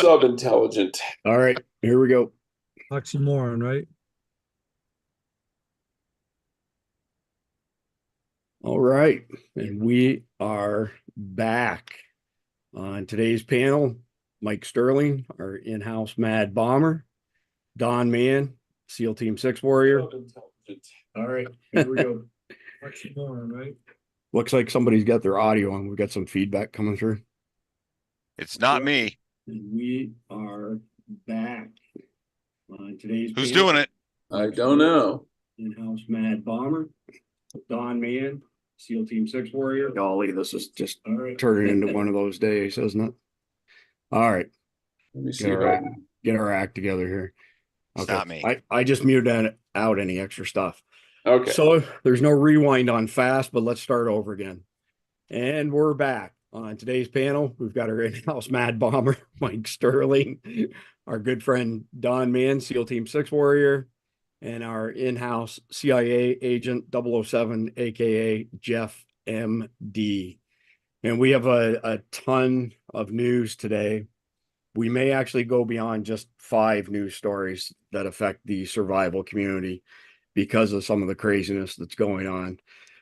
Sub-intelligent. All right, here we go. Oxymoron, right? All right, and we are back on today's panel. Mike Sterling, our in-house Mad Bomber, Don Mann, SEAL Team 6 Warrior. All right, here we go. Oxymoron, right? Looks like somebody's got their audio on. We've got some feedback coming through. It's not me. And we are back on today's Who's panel. doing it? I don't know. In-house Mad Bomber, Don Mann, SEAL Team 6 Warrior. Golly, this is just turning into one of those days, isn't it? All right. Let me see if I can. Get our act together here. It's not me. I just muted out any extra stuff. Okay. So there's no rewind on fast, but let's start over again. And we're back on today's panel. We've got our in-house Mad Bomber, Mike Sterling, our good friend Don Mann, SEAL Team 6 Warrior, and our in-house CIA agent 007, aka Jeff MD. And we have a ton of news today. We may actually go beyond just 5 news stories that affect the survival community because of some of the craziness that's going on.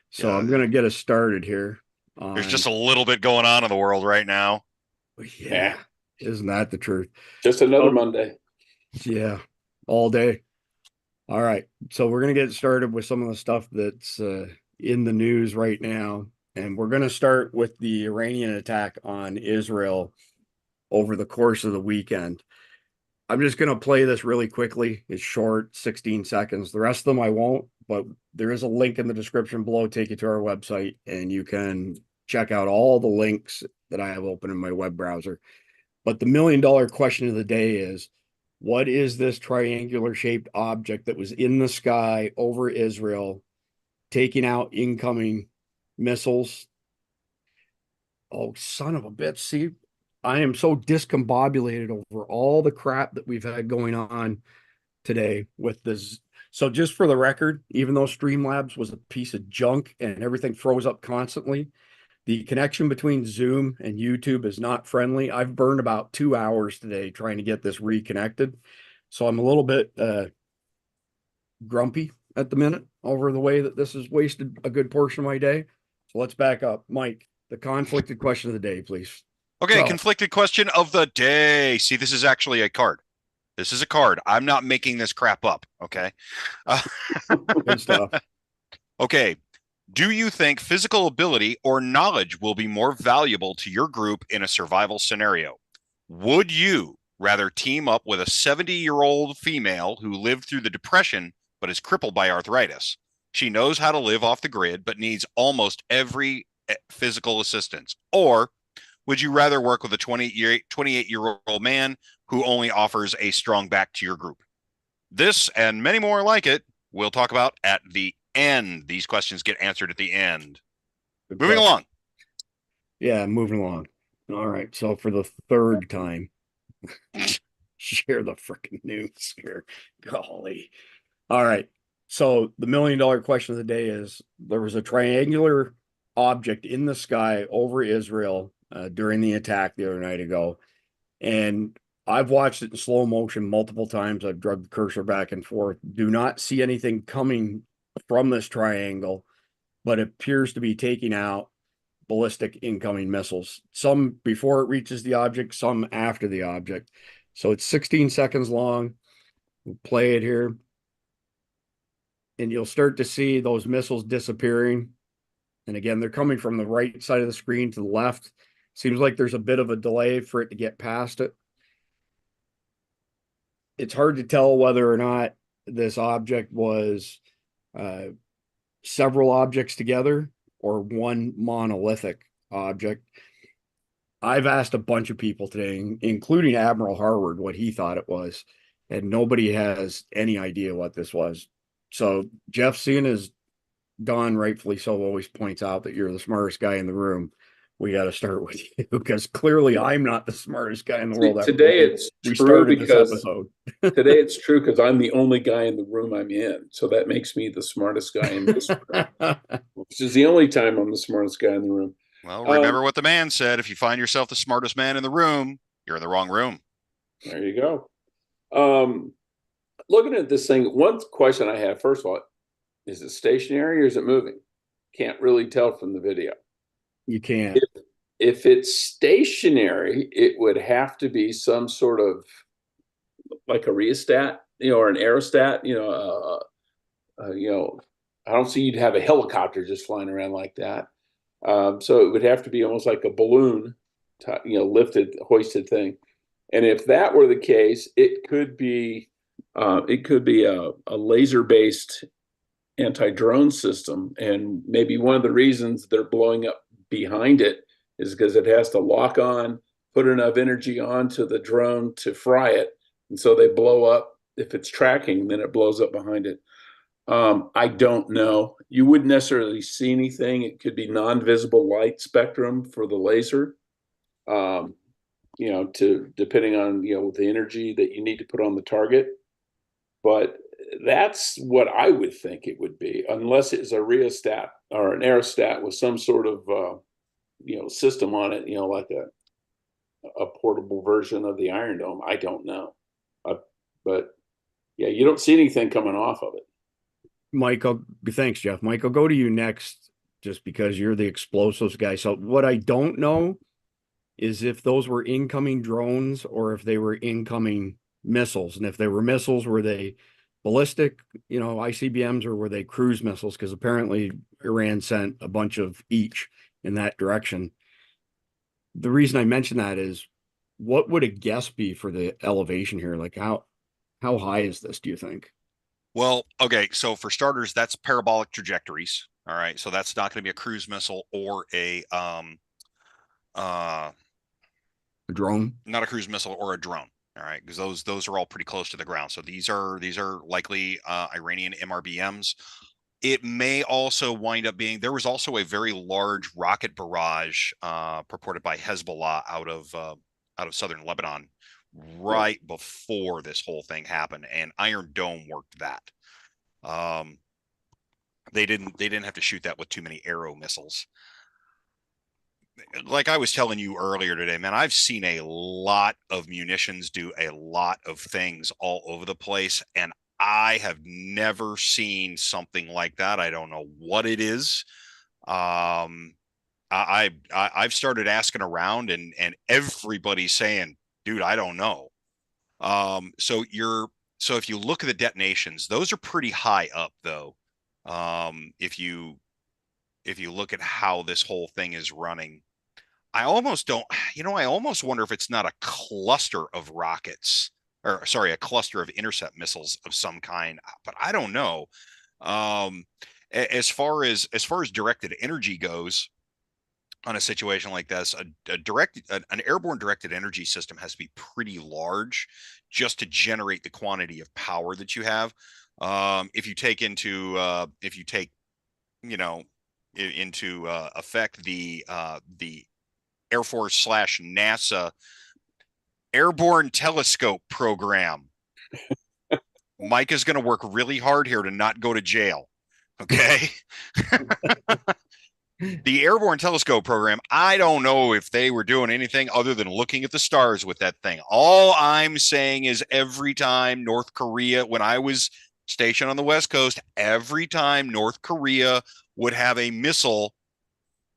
So I'm going to get us started here. There's just a little bit going on in the world right now. Yeah. Isn't that the truth? Just another Monday. Yeah. All day. All right. So we're going to get started with some of the stuff that's in the news right now. And we're going to start with the Iranian attack on Israel over the course of the weekend. I'm just going to play this really quickly. It's short, 16 seconds. The rest of them I won't, but there is a link in the description below. Take you to our website and you can check out all the links that I have open in my web browser. But the $1 million question of the day is, what is this triangular shaped object that was in the sky over Israel, taking out incoming missiles? Oh, son of a bitch. See, I am so discombobulated over all the crap that we've had going on today with this. So just for the record, even though Streamlabs was a piece of junk and everything froze up constantly, the connection between Zoom and YouTube is not friendly. I've burned about 2 hours today trying to get this reconnected. So I'm a little bit grumpy at the minute over the way that this has wasted a good portion of my day. So let's back up. Mike, the conflicted question of the day, please. Okay, conflicted question of the day. See, this is actually a card. This is a card. I'm not making this crap up, okay? Good stuff. Okay. Do you think physical ability or knowledge will be more valuable to your group in a survival scenario? Would you rather team up with a 70-year-old female who lived through the Depression but is crippled by arthritis? She knows how to live off the grid but needs almost every physical assistance. Or would you rather work with a 28-year-old man who only offers a strong back to your group? This and many more like it we'll talk about at the end. These questions get answered at the end. Moving along. Yeah, moving along. All right. So for the third time, share the freaking news here. Golly. All right. So the $1 million question of the day is, there was a triangular object in the sky over Israel during the attack the other night ago. And I've watched it in slow motion multiple times. I've dragged the cursor back and forth. Do not see anything coming from this triangle, but it appears to be taking out ballistic incoming missiles. Some before it reaches the object, some after the object. So it's 16 seconds long. We'll play it here. And you'll start to see those missiles disappearing. And again, they're coming from the right side of the screen to the left. Seems like there's a bit of a delay for it to get past it. It's hard to tell whether or not this object was several objects together or one monolithic object. I've asked a bunch of people today, including Admiral Harward, what he thought it was, and nobody has any idea what this was. So Jeff, seeing as Don rightfully so always points out that you're the smartest guy in the room, we got to start with you, because clearly I'm not the smartest guy in the world. Today it's true because today it's true because I'm the only guy in the room I'm in. So that makes me the smartest guy in this room, which is the only time I'm the smartest guy in the room. Well, remember what the man said. If you find yourself the smartest man in the room, you're in the wrong room. There you go. Looking at this thing, one question I have, first of all, is it stationary or is it moving? Can't really tell from the video. You can't. If it's stationary, it would have to be some sort of like a rheostat, or an aerostat, I don't see you'd have a helicopter just flying around like that. So it would have to be almost like a balloon, lifted, hoisted thing. And if that were the case, it could be a laser-based anti-drone system. And maybe one of the reasons they're blowing up behind it is because it has to lock on, put enough energy onto the drone to fry it. And so they blow up. If it's tracking, then it blows up behind it. I don't know. You wouldn't necessarily see anything. It could be non-visible light spectrum for the laser, depending on, the energy that you need to put on the target. But that's what I would think it would be, unless it's a rheostat or an aerostat with some sort of, system on it, like a portable version of the Iron Dome. I don't know. But yeah, you don't see anything coming off of it. Michael, thanks, Jeff. Michael, go to you next, just because you're the explosives guy. So what I don't know is if those were incoming drones or if they were incoming missiles. And if they were missiles, were they ballistic, ICBMs, or were they cruise missiles? Because apparently Iran sent a bunch of each in that direction. The reason I mention that is, what would a guess be for the elevation here? Like how high is this, do you think? Well, okay. So for starters, that's parabolic trajectories. All right. So that's not going to be a cruise missile or a drone, not a cruise missile or a drone. All right, because those are all pretty close to the ground. So these are likely Iranian MRBMs. It may also wind up being, there was also a very large rocket barrage purported by Hezbollah out of southern Lebanon right before this whole thing happened, and Iron Dome worked that. They didn't have to shoot that with too many Arrow missiles. Like I was telling you earlier today, man, I've seen a lot of munitions do a lot of things all over the place, and I have never seen something like that. I don't know what it is. I've started asking around, and everybody's saying, dude, I don't know. So if you look at the detonations, those are pretty high up, though. If you look at how this whole thing is running, I almost wonder if it's not a cluster of rockets, or sorry, a cluster of intercept missiles of some kind, but I don't know. As far as directed energy goes, on a situation like this, an airborne directed energy system has to be pretty large just to generate the quantity of power that you have. If you take into effect the Air Force / NASA Airborne Telescope program, Mike is going to work really hard here to not go to jail. Okay. The Airborne Telescope program, I don't know if they were doing anything other than looking at the stars with that thing. All I'm saying is, every time North Korea, when I was stationed on the West Coast, every time North Korea would have a missile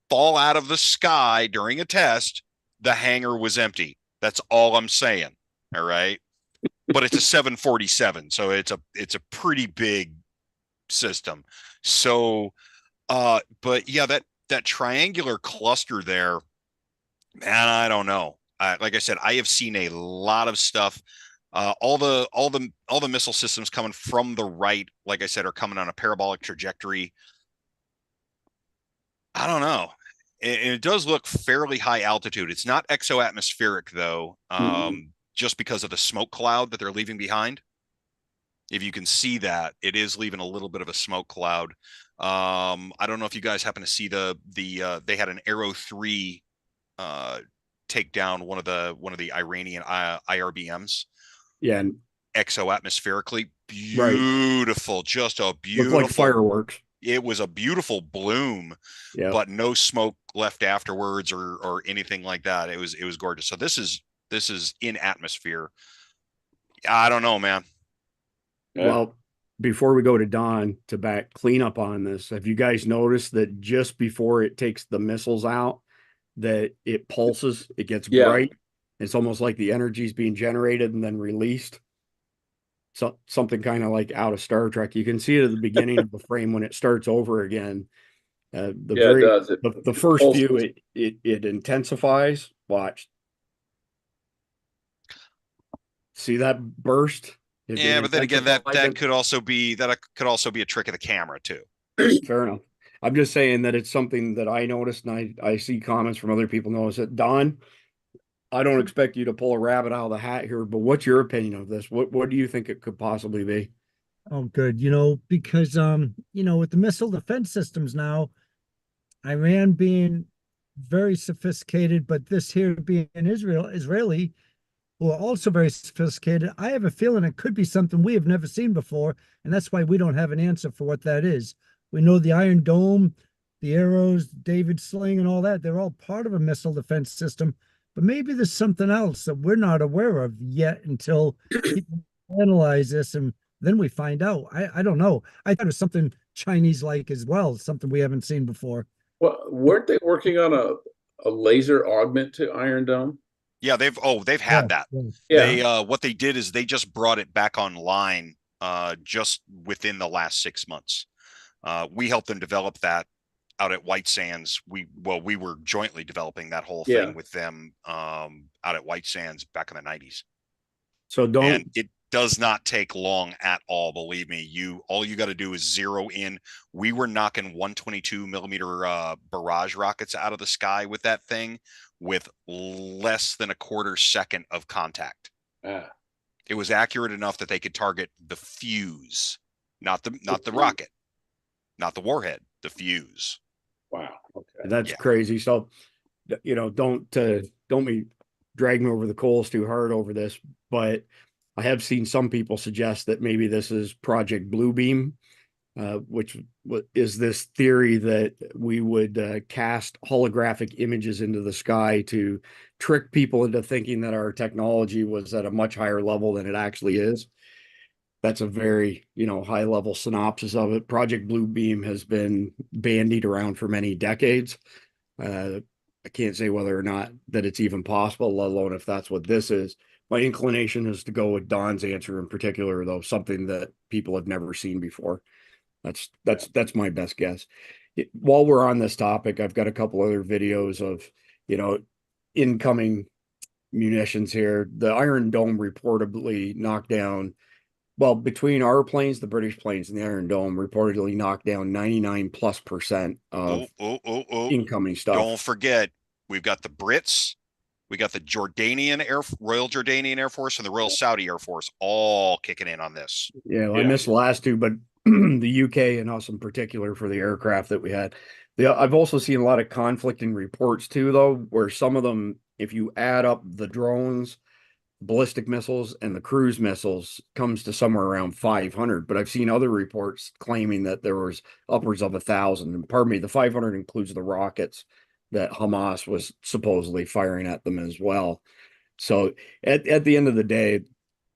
fall out of the sky during a test, the hangar was empty. That's all I'm saying. All right. But it's a 747, so it's a pretty big system. So but yeah, that triangular cluster there, man, I don't know. Like I said, I have seen a lot of stuff. All the missile systems coming from the right, like I said, are coming on a parabolic trajectory. I don't know. It does look fairly high altitude. It's not exoatmospheric, though, just because of the smoke cloud that they're leaving behind. If you can see that, it is leaving a little bit of a smoke cloud. I don't know if you guys happen to see they had an Arrow 3 take down one of the Iranian IRBMs. Yeah, and exoatmospherically beautiful, right. Just a beautiful, looked like fireworks. It was a beautiful bloom, but no smoke left afterwards or anything like that. It was gorgeous. So this is This is in atmosphere. I don't know, man. Yeah. Well, before we go to Don to back clean up on this, have you guys noticed that just before it takes the missiles out, that it pulses, it gets Yeah. bright? It's almost like the energy is being generated and then released. So something kind of like out of Star Trek. You can see it at the beginning of the frame when it starts over again. Yeah, it does. The first pulses. view it intensifies. Watch. See that burst? Yeah, but then again, that intensifies it. could also be a trick of the camera too. Fair enough. I'm just saying that it's something that I noticed, and I see comments from other people notice it. Don, I don't expect you to pull a rabbit out of the hat here, but what's your opinion of this? What do you think it could possibly be? Oh, good. Because with the missile defense systems now, Iran being very sophisticated, but this here being Israeli, who are also very sophisticated, I have a feeling it could be something we have never seen before, and that's why we don't have an answer for what that is. We know the Iron Dome, the arrows, David Sling, and all that, they're all part of a missile defense system, but maybe there's something else that we're not aware of yet until people analyze this, and then we find out. I don't know. I thought it was something Chinese-like as well, something we haven't seen before. Well, weren't they working on a laser augment to Iron Dome? Yeah, they've had that. Yeah. They what they did is they just brought it back online just within the last 6 months. We helped them develop that out at White Sands. We were jointly developing that whole thing with them out at White Sands back in the 90s. So and it does not take long at all. Believe me, all you got to do is zero in. We were knocking 122 millimeter barrage rockets out of the sky with that thing with less than a quarter second of contact. It was accurate enough that they could target the fuse, not the rocket, not the warhead, the fuse. Wow. Okay. That's crazy. So, don't be dragging over the coals too hard over this, but I have seen some people suggest that maybe this is Project Bluebeam, which is this theory that we would cast holographic images into the sky to trick people into thinking that our technology was at a much higher level than it actually is. That's a very, high level synopsis of it. Project Bluebeam has been bandied around for many decades. I can't say whether or not that it's even possible, let alone if that's what this is. My inclination is to go with Don's answer in particular, though, something that people have never seen before. That's my best guess. While we're on this topic, I've got a couple other videos of, incoming munitions here. The Iron Dome reportedly knocked down, well, between our planes, the British planes, and the Iron Dome reportedly knocked down 99+% of incoming stuff. Don't forget, we've got the Brits, we got the Royal Jordanian Air Force, and the Royal Saudi Air Force all kicking in on this. Yeah, well, I missed the last two, but the UK and us in particular for the aircraft that we had. I've also seen a lot of conflicting reports too, though, where some of them, if you add up the drones, ballistic missiles, and the cruise missiles, comes to somewhere around 500. But I've seen other reports claiming that there was upwards of 1,000. And pardon me, the 500 includes the rockets that Hamas was supposedly firing at them as well. So at the end of the day,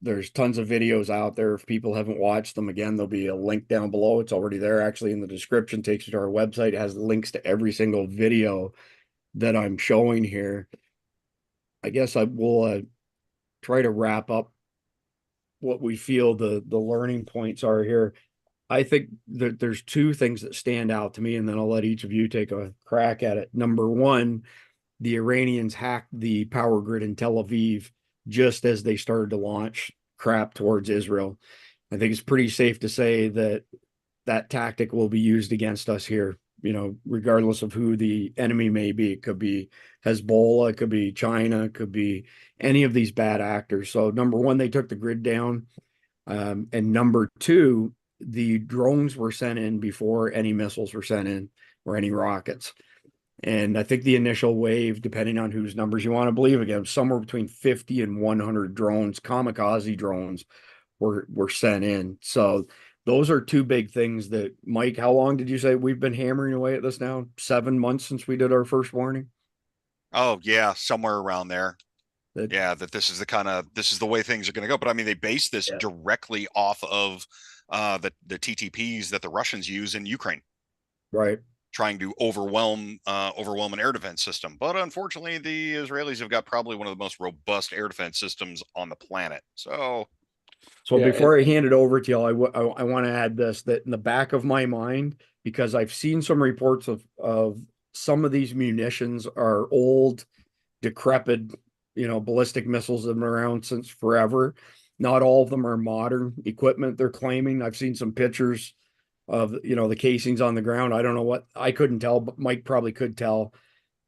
there's tons of videos out there. If people haven't watched them, again, there'll be a link down below. It's already there actually in the description, takes you to our website. It has links to every single video that I'm showing here. I guess I will try to wrap up what we feel the learning points are here. I think that there's two things that stand out to me, and then I'll let each of you take a crack at it. Number one, the Iranians hacked the power grid in Tel Aviv just as they started to launch crap towards Israel. I think it's pretty safe to say that that tactic will be used against us here, regardless of who the enemy may be. It could be Hezbollah, it could be China, it could be any of these bad actors. So number one, they took the grid down. And number two, the drones were sent in before any missiles were sent in or any rockets. And I think the initial wave, depending on whose numbers you want to believe, again, somewhere between 50 and 100 drones, kamikaze drones, were sent in. So those are two big things that, Mike, how long did you say we've been hammering away at this now? 7 months since we did our first warning? Oh, yeah, somewhere around there. that this is the way things are going to go. But I mean, they base this directly off of the TTPs that the Russians use in Ukraine, right? Trying to overwhelm an air defense system. But unfortunately, the Israelis have got probably one of the most robust air defense systems on the planet. So before I hand it over to you, I want to add this, that in the back of my mind, because I've seen some reports of some of these munitions are old, decrepit, ballistic missiles that have been around since forever. Not all of them are modern equipment, they're claiming. I've seen some pictures of, the casings on the ground. I don't know what, I couldn't tell, but Mike probably could tell.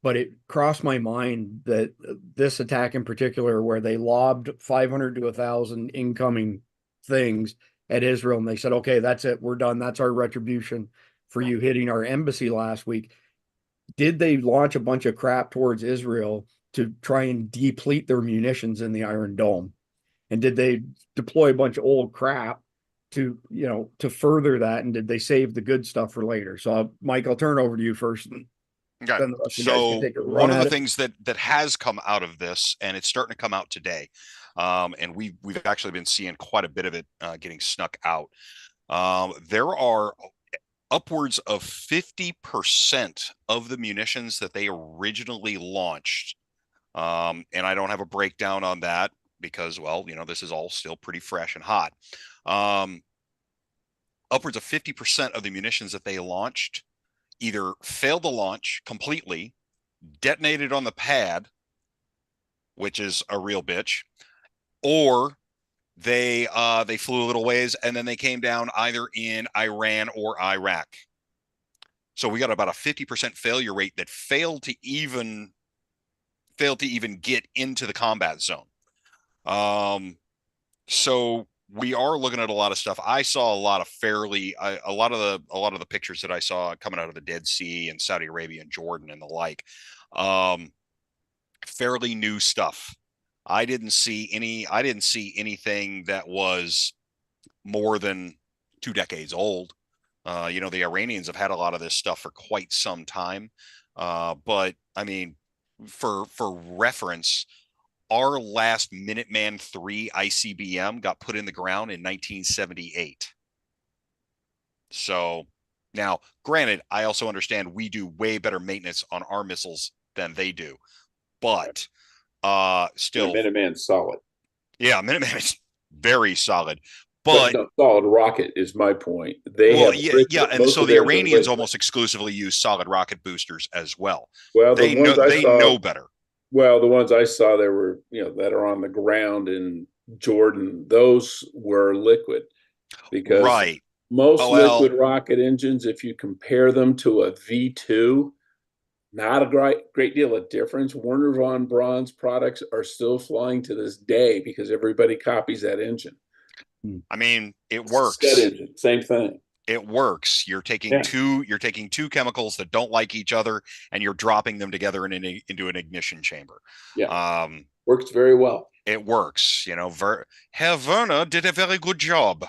But it crossed my mind that this attack in particular, where they lobbed 500 to 1,000 incoming things at Israel, and they said, okay, that's it, we're done. That's our retribution for you hitting our embassy last week. Did they launch a bunch of crap towards Israel to try and deplete their munitions in the Iron Dome? And did they deploy a bunch of old crap to further that? And did they save the good stuff for later? So Mike, I'll turn it over to you first. Okay. So one of the things that has come out of this, and it's starting to come out today, and we've actually been seeing quite a bit of it getting snuck out. There are upwards of 50% of the munitions that they originally launched, and I don't have a breakdown on that because, well, this is all still pretty fresh and hot. Upwards of 50% of the munitions that they launched either failed to launch completely, detonated on the pad, which is a real bitch, or they flew a little ways and then they came down either in Iran or Iraq. So we got about a 50% failure rate that failed to even get into the combat zone. So we are looking at a lot of stuff. I saw a lot of a lot of the pictures that I saw coming out of the Dead Sea and Saudi Arabia and Jordan and the like. Fairly new stuff. I didn't see anything that was more than 2 decades old. The Iranians have had a lot of this stuff for quite some time. But I mean, for reference, our last Minuteman III ICBM got put in the ground in 1978. So now, granted, I also understand we do way better maintenance on our missiles than they do, but still, Minuteman's solid. Yeah, Minuteman is very solid. But no, solid rocket is my point. And so the Iranians almost exclusively use solid rocket boosters as well. Well, they know better. Well, the ones I saw there were, that are on the ground in Jordan, those were liquid, because most liquid rocket engines, if you compare them to a V2, not a great deal of difference. Werner von Braun's products are still flying to this day because everybody copies that engine. I mean, it works. That engine, same thing. It works. You're taking two chemicals that don't like each other and you're dropping them together into an ignition chamber. Yeah. Works very well. It works. Herr Werner did a very good job.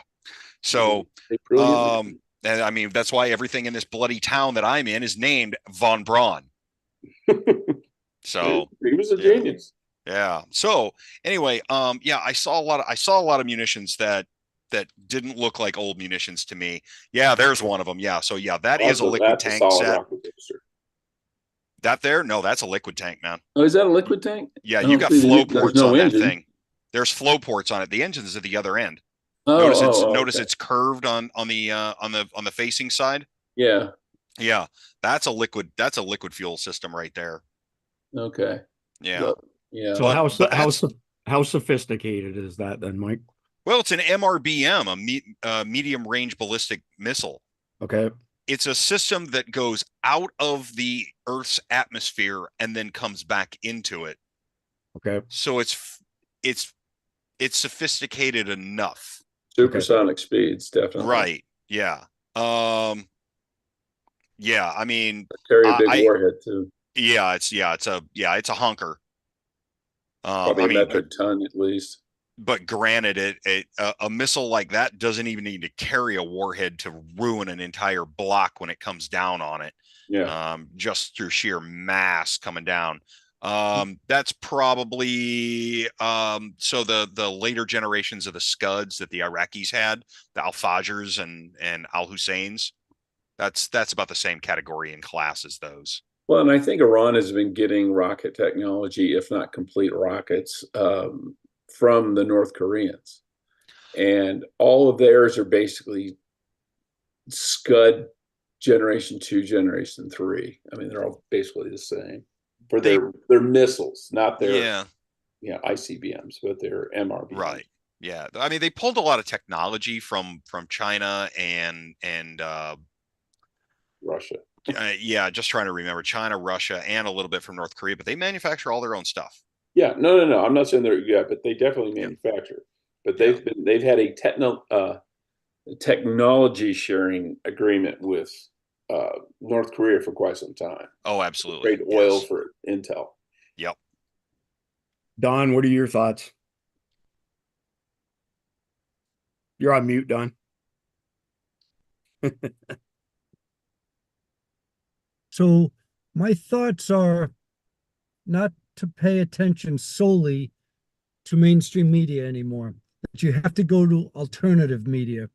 So, and I mean, that's why everything in this bloody town that I'm in is named Von Braun. So he was a genius. Yeah. So anyway, I saw a lot of munitions that didn't look like old munitions to me. Yeah, there's one of them. Yeah. So that is a liquid tank set. That there? No, that's a liquid tank, man. Oh, is that a liquid tank? Yeah, you got flow ports on that thing. There's flow ports on it. The engine's at the other end. Notice it's curved on the facing side. Yeah. Yeah. That's a liquid fuel system right there. Okay. Yeah. Yeah. So how sophisticated is that then, Mike? Well, it's an MRBM, a medium range ballistic missile. Okay. It's a system that goes out of the Earth's atmosphere and then comes back into it. Okay. So it's sophisticated enough. Supersonic speeds, definitely. Right. Yeah. Yeah. I mean, carry a big warhead too. Yeah. It's a hunker. Probably a metric ton at least. But granted, a missile like that doesn't even need to carry a warhead to ruin an entire block when it comes down on it. Yeah. Just through sheer mass coming down. That's probably so the later generations of the Scuds that the Iraqis had, the Al Fajrs and Al Husseins. That's about the same category and class as those. Well, and I think Iran has been getting rocket technology, if not complete rockets, from the North Koreans. And all of theirs are basically Scud generation 2, generation 3. I mean, they're all basically the same for their missiles, not their ICBMs, but their MRBs. Right. Yeah. I mean, they pulled a lot of technology from China and Russia. Yeah, just trying to remember China, Russia, and a little bit from North Korea, but they manufacture all their own stuff. Yeah, no. I'm not saying they're but they definitely manufacture. But they've had a technology sharing agreement with North Korea for quite some time. Oh, absolutely. Trade oil for intel. Yep. Don, what are your thoughts? You're on mute, Don. So my thoughts are not to pay attention solely to mainstream media anymore. That you have to go to alternative media,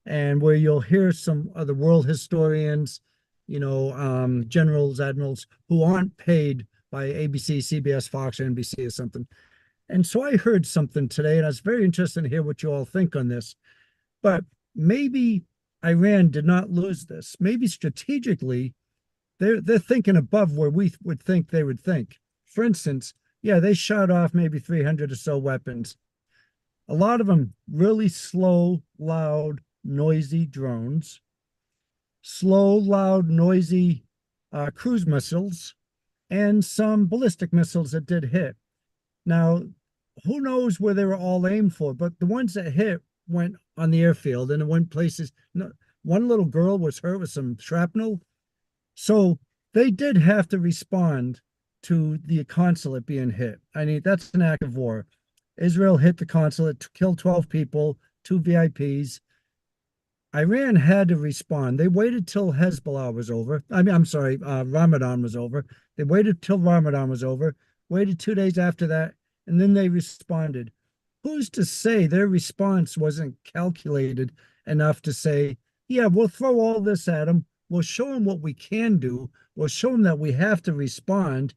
and where you'll hear some of the world historians, generals, admirals who aren't paid by ABC, CBS, Fox, or NBC or something. And so I heard something today, and I was very interested to hear what you all think on this. But maybe Iran did not lose this. Maybe strategically, they're thinking above where we would think they would think. For instance, they shot off maybe 300 or so weapons. A lot of them really slow, loud, noisy drones, slow, loud, noisy cruise missiles, and some ballistic missiles that did hit. Now, who knows where they were all aimed for, but the ones that hit went on the airfield and it went places. One little girl was hurt with some shrapnel. So they did have to respond to the consulate being hit. I mean, that's an act of war. Israel hit the consulate, killed 12 people, 2 VIPs. Iran had to respond. They waited till Hezbollah was over. Ramadan was over. They waited till Ramadan was over, waited 2 days after that, and then they responded. Who's to say their response wasn't calculated enough to say, we'll throw all this at them. We'll show them what we can do. We'll show them that we have to respond.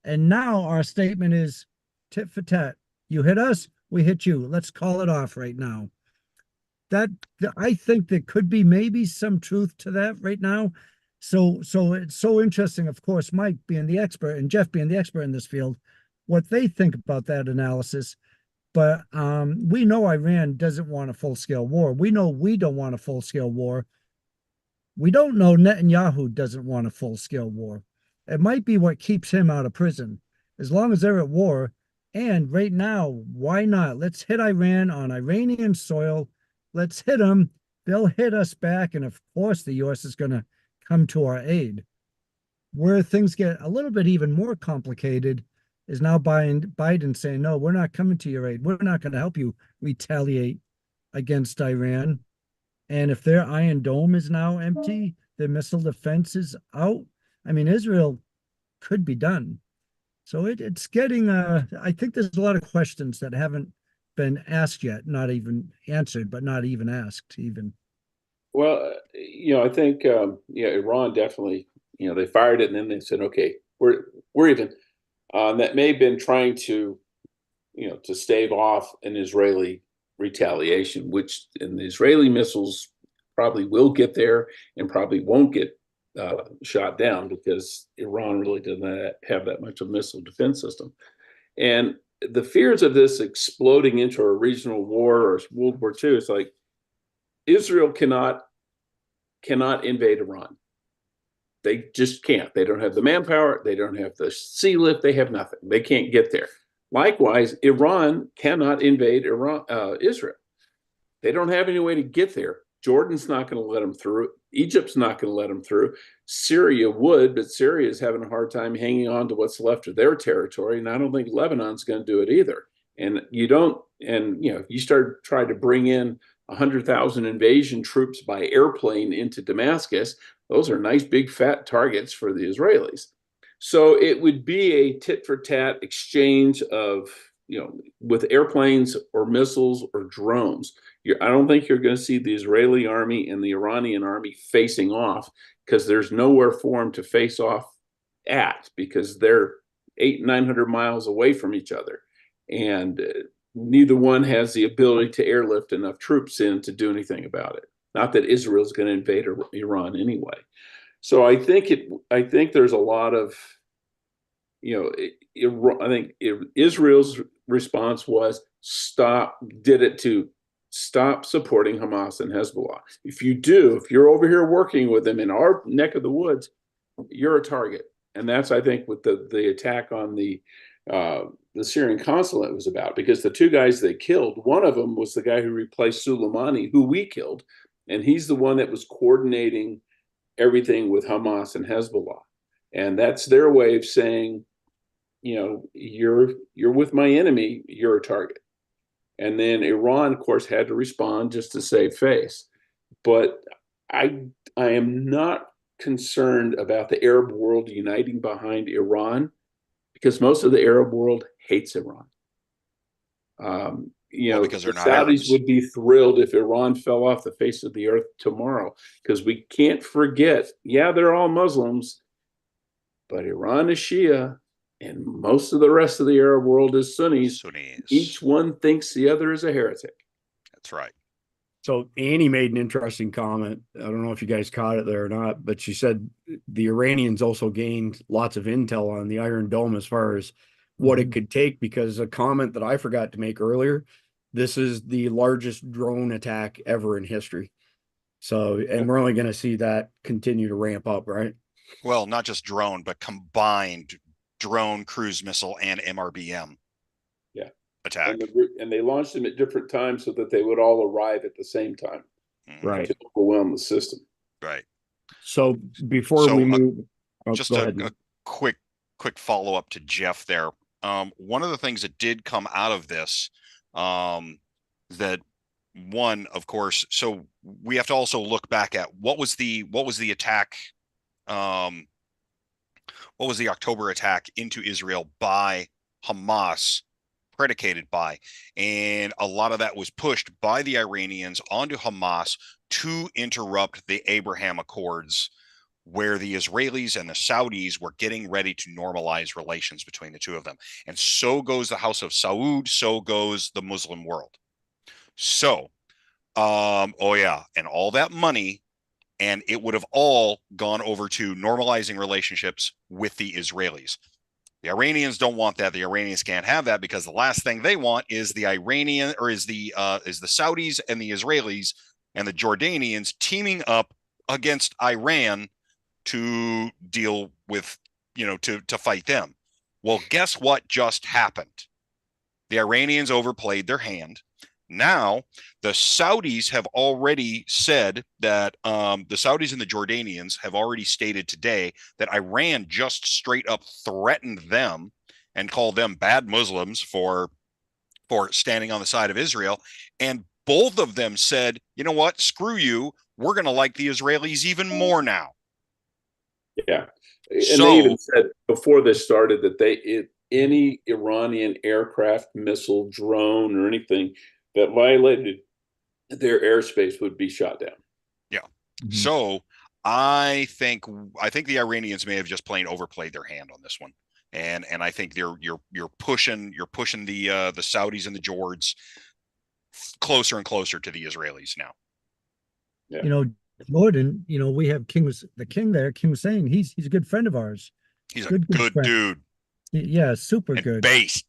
And now our statement is tit for tat. You hit us, we hit you. Let's call it off right now. I think there could be maybe some truth to that right now. So it's so interesting, of course, Mike being the expert and Jeff being the expert in this field, what they think about that analysis. But we know Iran doesn't want a full-scale war. We know we don't want a full-scale war. We don't know Netanyahu doesn't want a full-scale war. It might be what keeps him out of prison. As long as they're at war, and right now, why not? Let's hit Iran on Iranian soil. Let's hit them. They'll hit us back, and of course the U.S. is going to come to our aid. Where things get a little bit even more complicated is now Biden saying, no, we're not coming to your aid. We're not going to help you retaliate against Iran. And if their Iron Dome is now empty, their missile defense is out, I mean, Israel could be done. So it's getting, I think there's a lot of questions that haven't been asked yet, not even answered, but not even asked even. Well, I think, Iran definitely, they fired it and then they said, okay, we're even. That may have been trying to, to stave off an Israeli retaliation, which in the Israeli missiles probably will get there and probably won't get shot down because Iran really doesn't have that much of a missile defense system. And the fears of this exploding into a regional war or World War II, it's like Israel cannot invade Iran. They just can't. They don't have the manpower. They don't have the sea lift. They have nothing. They can't get there. Likewise, Iran cannot invade Israel. They don't have any way to get there. Jordan's not going to let them through. Egypt's not going to let them through. Syria would, but Syria is having a hard time hanging on to what's left of their territory. And I don't think Lebanon's going to do it either. And if you start trying to bring in 100,000 invasion troops by airplane into Damascus, those are nice big fat targets for the Israelis. So it would be a tit for tat exchange of, with airplanes or missiles or drones. I don't think you're going to see the Israeli army and the Iranian army facing off, because there's nowhere for them to face off at, because they're 800-900 miles away from each other. And neither one has the ability to airlift enough troops in to do anything about it. Not that Israel's going to invade Iran anyway. So I think there's a lot of, I think Israel's response was did it to stop supporting Hamas and Hezbollah. If you're over here working with them in our neck of the woods, you're a target. And that's, I think, what the attack on the Syrian consulate was about, because the two guys they killed, one of them was the guy who replaced Soleimani, who we killed, and he's the one that was coordinating everything with Hamas and Hezbollah. And that's their way of saying, you're with my enemy, you're a target. And then Iran, of course, had to respond just to save face. But I am not concerned about the Arab world uniting behind Iran, because most of the Arab world hates Iran. Because they're the not Saudis Arabs. would be thrilled if Iran fell off the face of the earth tomorrow, because we can't forget, they're all Muslims, but Iran is Shia, and most of the rest of the Arab world is Sunnis. Each one thinks the other is a heretic. That's right. So Annie made an interesting comment. I don't know if you guys caught it there or not, but she said the Iranians also gained lots of intel on the Iron Dome as far as what it could take, because a comment that I forgot to make earlier, this is the largest drone attack ever in history. So, and we're only going to see that continue to ramp up, right? Well, not just drone, but combined drone, cruise missile, and MRBM attack. And they launched them at different times so that they would all arrive at the same time. Right. To overwhelm the system. Right. So before we move, just a quick follow-up to Jeff there. One of the things that did come out of this, that one, of course, so we have to also look back at what was the attack, what was the October attack into Israel by Hamas predicated by, and a lot of that was pushed by the Iranians onto Hamas to interrupt the Abraham Accords, where the Israelis and the Saudis were getting ready to normalize relations between the two of them. And so goes the House of Saud, so goes the Muslim world. So, and all that money, and it would have all gone over to normalizing relationships with the Israelis. The Iranians don't want that. The Iranians can't have that, because the last thing they want is the Saudis and the Israelis and the Jordanians teaming up against Iran to deal with, to fight them. Well, guess what just happened? The Iranians overplayed their hand. Now, the Saudis have already said that the Saudis and the Jordanians have already stated today that Iran just straight up threatened them and called them bad Muslims for standing on the side of Israel. And both of them said, you know what, screw you. We're going to like the Israelis even more now. Yeah. And they even said before this started that any Iranian aircraft, missile, drone, or anything that violated their airspace would be shot down. Yeah. Mm-hmm. So I think the Iranians may have just plain overplayed their hand on this one. And I think you're pushing the Saudis and the Jords closer and closer to the Israelis now. Yeah. Jordan, we have King Hussein. He's a good friend of ours. He's a good dude. Yeah, super and good. Based.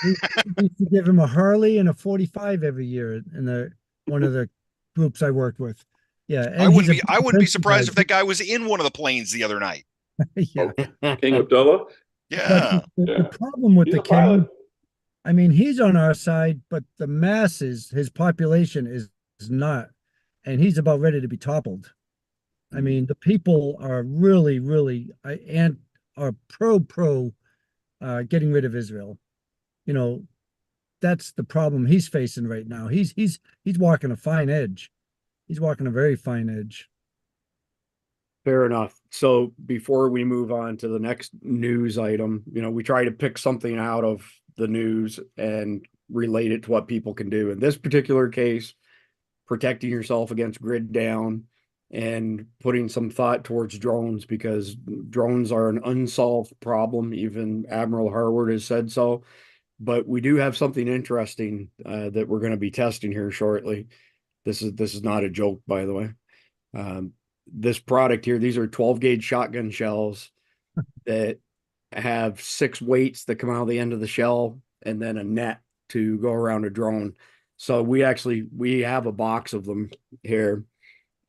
we used to give him a Harley and a 45 every year in one of the groups I worked with. Yeah, and I wouldn't be surprised if that guy was in one of the planes the other night. Yeah, King Abdullah. Yeah. The problem with the king, I mean, he's on our side, but the masses, his population is not, and he's about ready to be toppled. I mean, the people are really, really are pro getting rid of Israel. That's the problem he's facing right now. He's walking a fine edge. He's walking a very fine edge. Fair enough. So before we move on to the next news item, we try to pick something out of the news and relate it to what people can do. In this particular case, protecting yourself against grid down and putting some thought towards drones, because drones are an unsolved problem. Even Admiral Harward has said so. But we do have something interesting that we're going to be testing here shortly. This is not a joke, by the way. This product here, these are 12 gauge shotgun shells that have 6 weights that come out of the end of the shell and then a net to go around a drone. So we have a box of them here,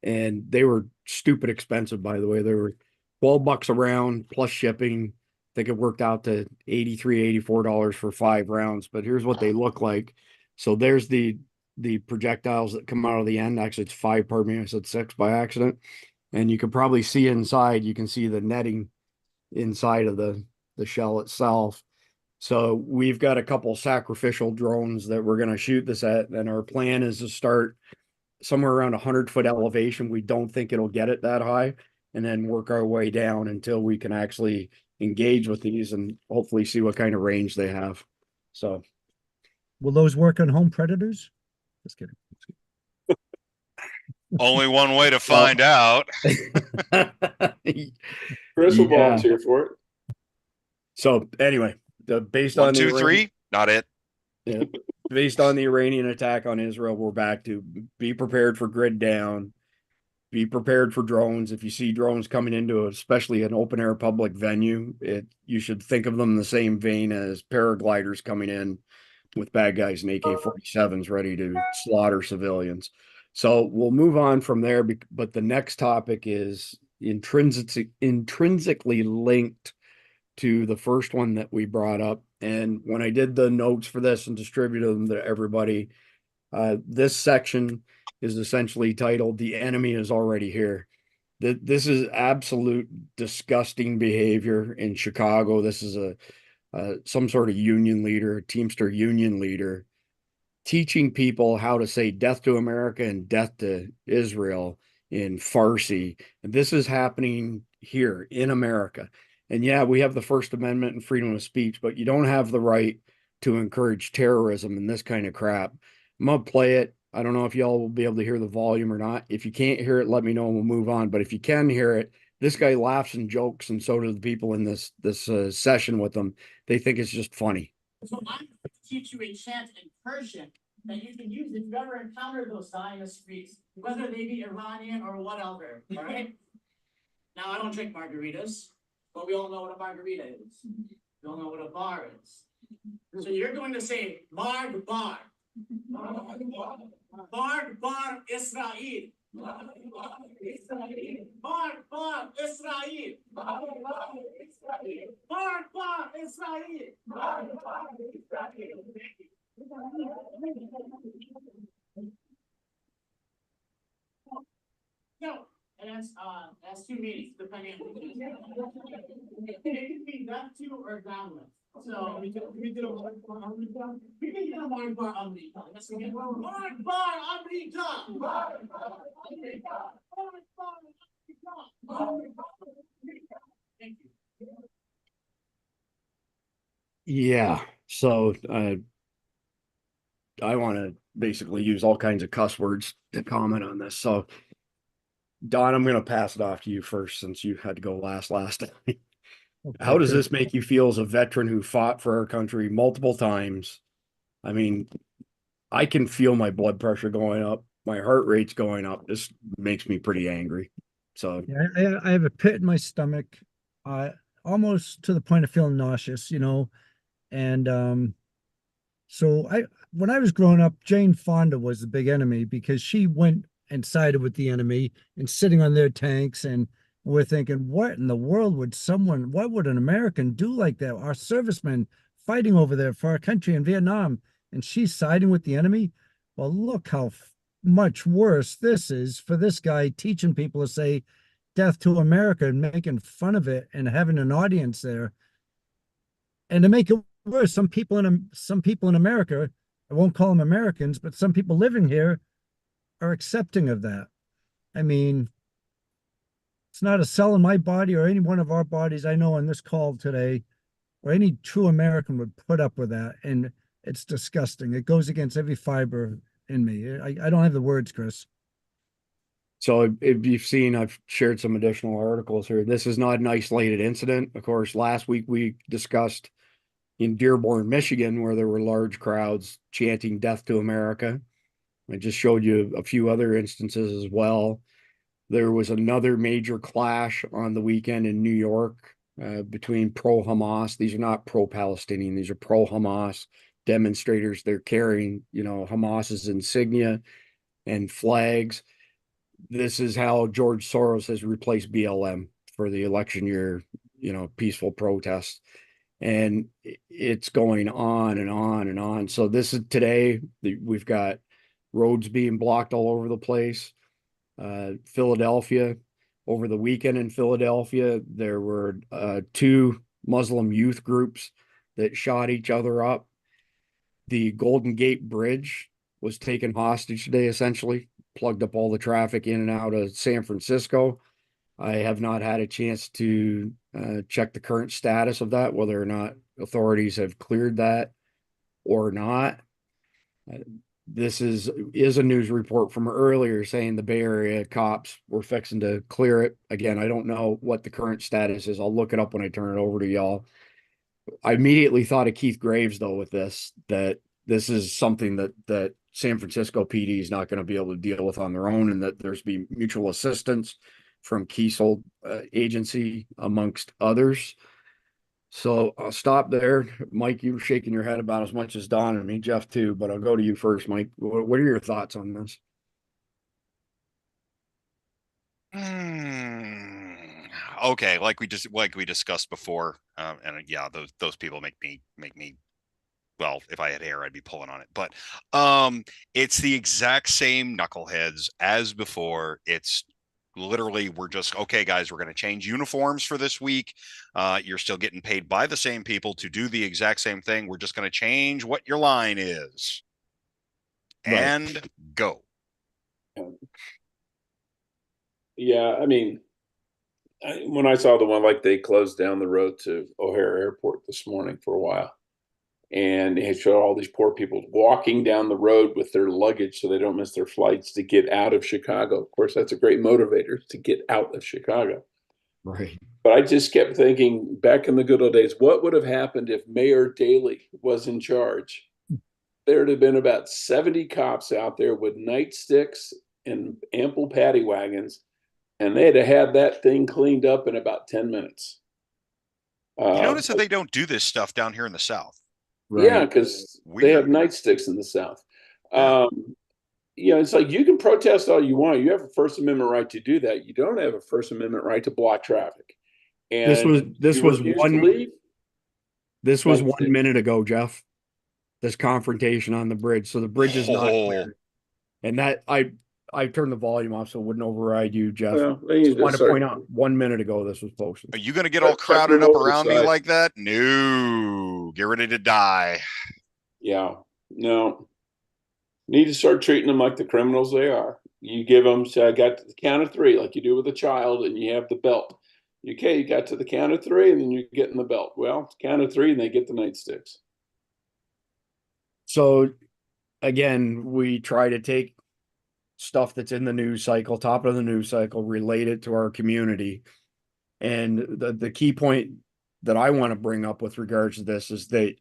and they were stupid expensive, by the way. They were $12 a round plus shipping. I think it worked out to $83, $84 for 5 rounds, but here's what they look like. So there's the projectiles that come out of the end. Actually, it's 5, pardon me, I said 6 by accident. And you can probably see inside, you can see the netting inside of the shell itself. So we've got a couple sacrificial drones that we're going to shoot this at. And our plan is to start somewhere around 100-foot elevation. We don't think it'll get it that high, and then work our way down until we can actually engage with these and hopefully see what kind of range they have. So will those work on home predators? Just kidding. Only one way to find out. Chris will volunteer for it. So anyway, based 1, on 2, 3, not it. Yeah, based on the Iranian attack on Israel, we're back to be prepared for grid down, be prepared for drones. If you see drones coming into especially an open air public venue, you should think of them in the same vein as paragliders coming in with bad guys and AK-47s ready to slaughter civilians. So we'll move on from there, but the next topic is intrinsically linked to the first one that we brought up. And when I did the notes for this and distributed them to everybody, this section is essentially titled "The Enemy is Already Here." This is absolute disgusting behavior in Chicago. This is some sort of union leader, a Teamster union leader, teaching people how to say death to America and death to Israel in Farsi. And this is happening here in America. And yeah, we have the First Amendment and freedom of speech, but you don't have the right to encourage terrorism and this kind of crap. I'm going to play it. I don't know if y'all will be able to hear the volume or not. If you can't hear it, let me know and we'll move on. But if you can hear it, this guy laughs and jokes, and so do the people in this session with him. They think it's just funny. So I'm going to teach you a chant in Persian that you can use if you ever encounter those guys in the streets, whether they be Iranian or whatever. All right. Now I don't drink margaritas, but we all know what a margarita is. We all know what a bar is. So you're going to say Marg Bar. Marg Bar Israel. Marg Bar Israel. Marg Bar Israel. No, and that's 2 meanings depending on it can be that 2 or downward. So we can get a mark bar America. We can get a mark bar America. Let's get mark bar America. Mark bar America. Mark bar America. Thank you. Yeah. So I want to basically use all kinds of cuss words to comment on this. So Don, I'm going to pass it off to you first, since you had to go last time. Okay, How does this make you feel as a veteran who fought for our country multiple times? I mean, I can feel my blood pressure going up, my heart rate's going up. This makes me pretty angry. So yeah, I have a pit in my stomach, almost to the point of feeling nauseous, and so when I was growing up, Jane Fonda was the big enemy, because she went and sided with the enemy and sitting on their tanks, and we're thinking, what in the world what would an American do like that? Our servicemen fighting over there for our country in Vietnam, and she's siding with the enemy. Well, look how much worse this is for this guy teaching people to say death to America and making fun of it and having an audience there. And to make it worse, some people in America, I won't call them Americans, but some people living here are accepting of that. I mean, It's not a cell in my body or any one of our bodies I know on this call today, or any true American would put up with that. And it's disgusting. It goes against every fiber in me. I don't have the words, Chris. So if you've seen, I've shared some additional articles here. This is not an isolated incident. Of course, last week we discussed in Dearborn, Michigan, where there were large crowds chanting "Death to America." I just showed you a few other instances as well. There was another major clash on the weekend in New York between pro-Hamas. These are not pro-Palestinian. These are pro-Hamas demonstrators. They're carrying, Hamas's insignia and flags. This is how George Soros has replaced BLM for the election year, peaceful protests. And it's going on and on and on. So this is today, we've got roads being blocked all over the place. Philadelphia, over the weekend in Philadelphia, there were 2 Muslim youth groups that shot each other up. The Golden Gate Bridge was taken hostage today, essentially, plugged up all the traffic in and out of San Francisco. I have not had a chance to check the current status of that, whether or not authorities have cleared that or not. This is a news report from earlier saying the Bay Area cops were fixing to clear it. Again, I don't know what the current status is. I'll look it up when I turn it over to y'all. I immediately thought of Keith Graves, though, with this, that this is something that San Francisco PD is not going to be able to deal with on their own, and that there's be mutual assistance from Kiesel agency amongst others. So I'll stop there. Mike, you were shaking your head about as much as Don and me, Jeff too, but I'll go to you first, Mike. What are your thoughts on this? Okay, like we discussed before, and yeah, those people make me. Well, if I had hair, I'd be pulling on it. But it's the exact same knuckleheads as before. It's literally, we're just, okay, guys, we're going to change uniforms for this week. You're still getting paid by the same people to do the exact same thing. We're just going to change what your line is. Right. And go. Yeah, I mean, when I saw the one, like they closed down the road to O'Hare Airport this morning for a while, and it showed all these poor people walking down the road with their luggage so they don't miss their flights to get out of Chicago. Of course, that's a great motivator to get out of Chicago. Right. But I just kept thinking back in the good old days, what would have happened if Mayor Daley was in charge? There'd have been about 70 cops out there with nightsticks and ample paddy wagons, and they'd have had that thing cleaned up in about 10 minutes. You notice that they don't do this stuff down here in the South. Right. Yeah, because they have nightsticks in the South. Yeah. It's like you can protest all you want. You have a First Amendment right to do that. You don't have a First Amendment right to block traffic. And this was 1 That's minute ago, Jeff. This confrontation on the bridge. So the bridge is not clear. And that I turned the volume off so it wouldn't override you, Jeff. Well, Just wanted to point out 1 minute ago this was posted. Are you going to get all crowded up around me like that? No. Get ready to die. Yeah. No. Need to start treating them like the criminals they are. You give them, so I got to the count of 3, like you do with a child, and you have the belt. Okay, you got to the count of 3, and then you're getting the belt. Well, count of 3, and they get the nightsticks. So, again, we try to take stuff that's in the news cycle, top of the news cycle, relate it to our community. And the key point that I want to bring up with regards to this is that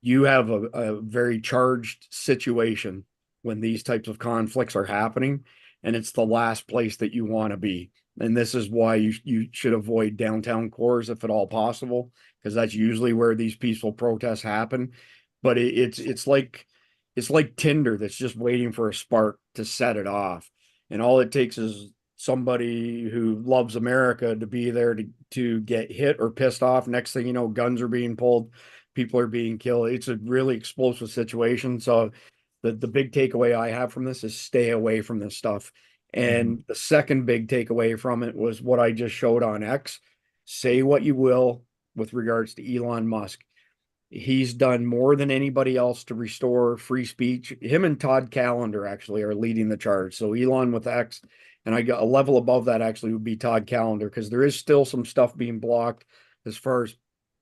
you have a very charged situation when these types of conflicts are happening, and it's the last place that you want to be. And this is why you should avoid downtown cores if at all possible, because that's usually where these peaceful protests happen. But it's like Tinder that's just waiting for a spark to set it off. And all it takes is somebody who loves America to be there to get hit or pissed off. Next thing you know, guns are being pulled, people are being killed. It's a really explosive situation. So the big takeaway I have from this is stay away from this stuff. And the second big takeaway from it was what I just showed on X. Say what you will with regards to Elon Musk. He's done more than anybody else to restore free speech. Him and Todd Callender actually are leading the charge. So Elon with X And I got a level above that actually would be Todd Callender, because there is still some stuff being blocked as far as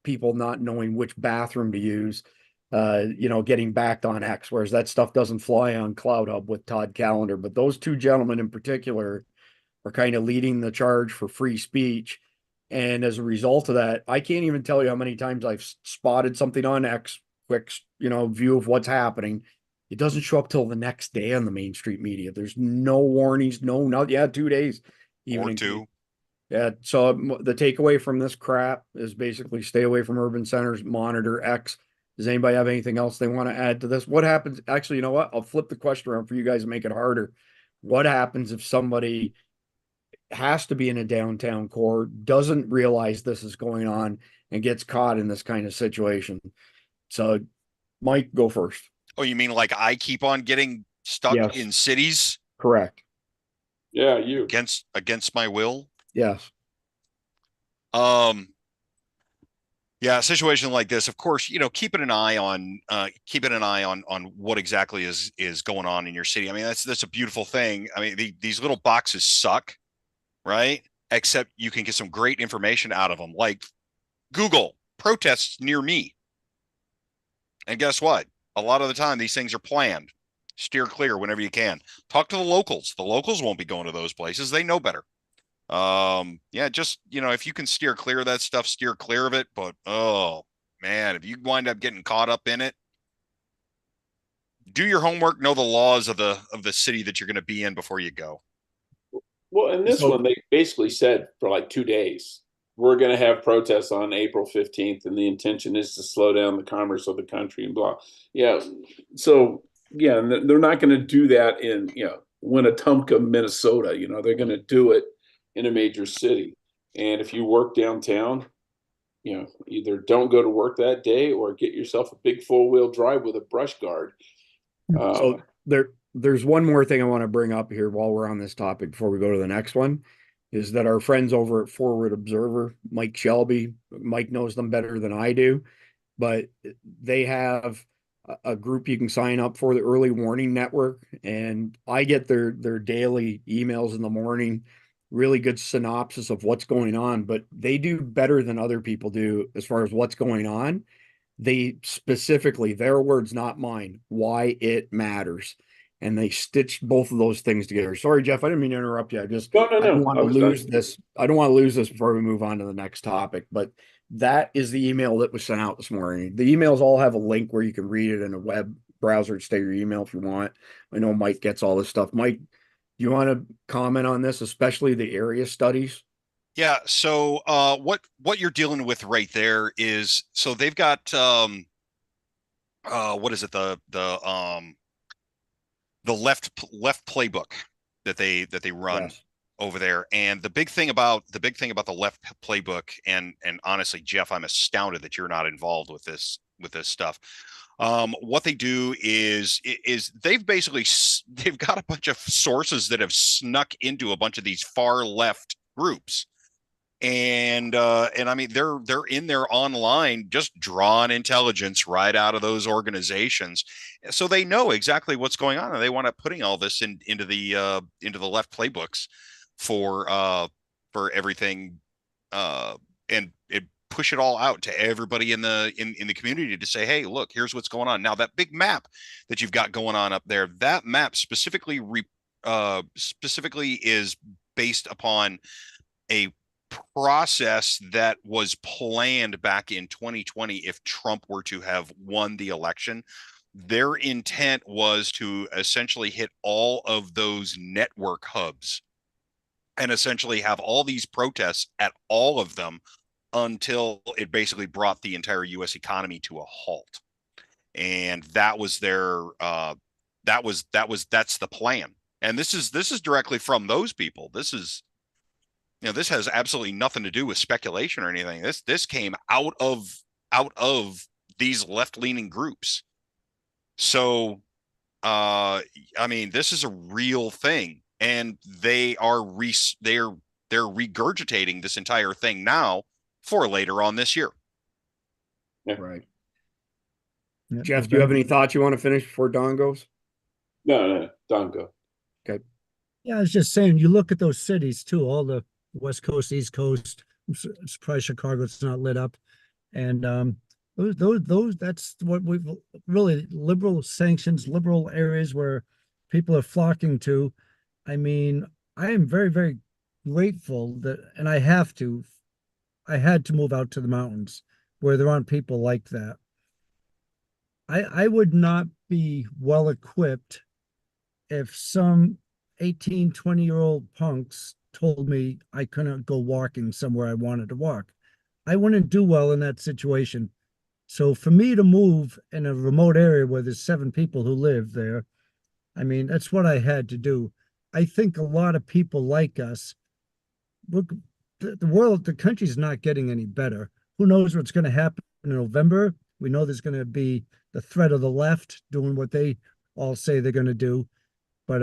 people not knowing which bathroom to use, getting backed on X, whereas that stuff doesn't fly on Cloud Hub with Todd Callender. But those two gentlemen in particular are kind of leading the charge for free speech. And as a result of that, I can't even tell you how many times I've spotted something on X, quick, view of what's happening. It doesn't show up till the next day on the Main Street media. There's no warnings, not 2 days, even Or two. Yeah. So the takeaway from this crap is basically stay away from urban centers, monitor X. Does anybody have anything else they want to add to this? What happens? Actually, you know what? I'll flip the question around for you guys to make it harder. What happens if somebody has to be in a downtown core, doesn't realize this is going on, and gets caught in this kind of situation? So, Mike, go first. Oh, you mean like I keep on getting stuck Yes. in cities Correct. Yeah, you. against my will? Yes. Yeah, a situation like this, of course, keeping an eye on what exactly is going on in your city. I mean, that's a beautiful thing. I mean, these little boxes suck, right? Except you can get some great information out of them, like Google protests near me. And guess what? A lot of the time, these things are planned. Steer clear whenever you can. Talk to the locals. The locals won't be going to those places. They know better. Just, if you can steer clear of that stuff, steer clear of it. But, oh, man, if you wind up getting caught up in it, do your homework, know the laws of the city that you're going to be in before you go. Well, in this one, they basically said for like 2 days, we're going to have protests on April 15th, and the intention is to slow down the commerce of the country and blah. Yeah. So, yeah, they're not going to do that in, Winnetonka, Minnesota. They're going to do it in a major city. And if you work downtown, either don't go to work that day or get yourself a big 4-wheel drive with a brush guard. So there's one more thing I want to bring up here while we're on this topic before we go to the next one, is that our friends over at Forward Observer, Mike Shelby, Mike knows them better than I do, but they have a group you can sign up for, the Early Warning Network, and I get their daily emails in the morning, really good synopsis of what's going on, but they do better than other people do as far as what's going on. They specifically, their words, not mine, why it matters. And they stitched both of those things together. Sorry, Jeff, I didn't mean to interrupt you. I don't want to lose this. I don't want to lose this before we move on to the next topic. But that is the email that was sent out this morning. The emails all have a link where you can read it in a web browser to stay your email if you want. I know Mike gets all this stuff. Mike, do you want to comment on this, especially the area studies? Yeah. So what you're dealing with right there is, so they've got what is it, the left playbook that they run. Yes. Over there. And the big thing about the left playbook, and honestly, Jeff, I'm astounded that you're not involved with this stuff. What they do is they've got a bunch of sources that have snuck into a bunch of these far left groups. And I mean, they're in there online, just drawing intelligence right out of those organizations, so they know exactly what's going on, and they want to putting all this into the left playbooks for everything, and it push it all out to everybody in the community to say, hey, look, here's what's going on. Now, that big map that you've got going on up there, that map specifically is based upon a process that was planned back in 2020 if Trump were to have won the election. Their intent was to essentially hit all of those network hubs and essentially have all these protests at all of them until it basically brought the entire U.S. economy to a halt. And that was their that's the plan. And this is directly from those people. This is, this has absolutely nothing to do with speculation or anything. This came out of these left-leaning groups. So, I mean, this is a real thing, and they're regurgitating this entire thing now for later on this year. Yeah. Right. Jeff, do you have any thoughts you want to finish before Don goes? No, Don go. Okay. Yeah, I was just saying, you look at those cities too, all the West Coast, East Coast. Surprised Chicago's not lit up. And that's what we've really liberal sanctions, liberal areas where people are flocking to. I mean, I am very, very grateful that, and I had to move out to the mountains where there aren't people like that. I would not be well equipped if some 18, 20-year-old punks told me I couldn't go walking somewhere I wanted to walk. I wouldn't do well in that situation. So for me to move in a remote area where there's 7 people who live there, I mean, that's what I had to do. I think a lot of people like us, look, the world, the country's not getting any better. Who knows what's going to happen in November? We know there's going to be the threat of the left doing what they all say they're going to do. But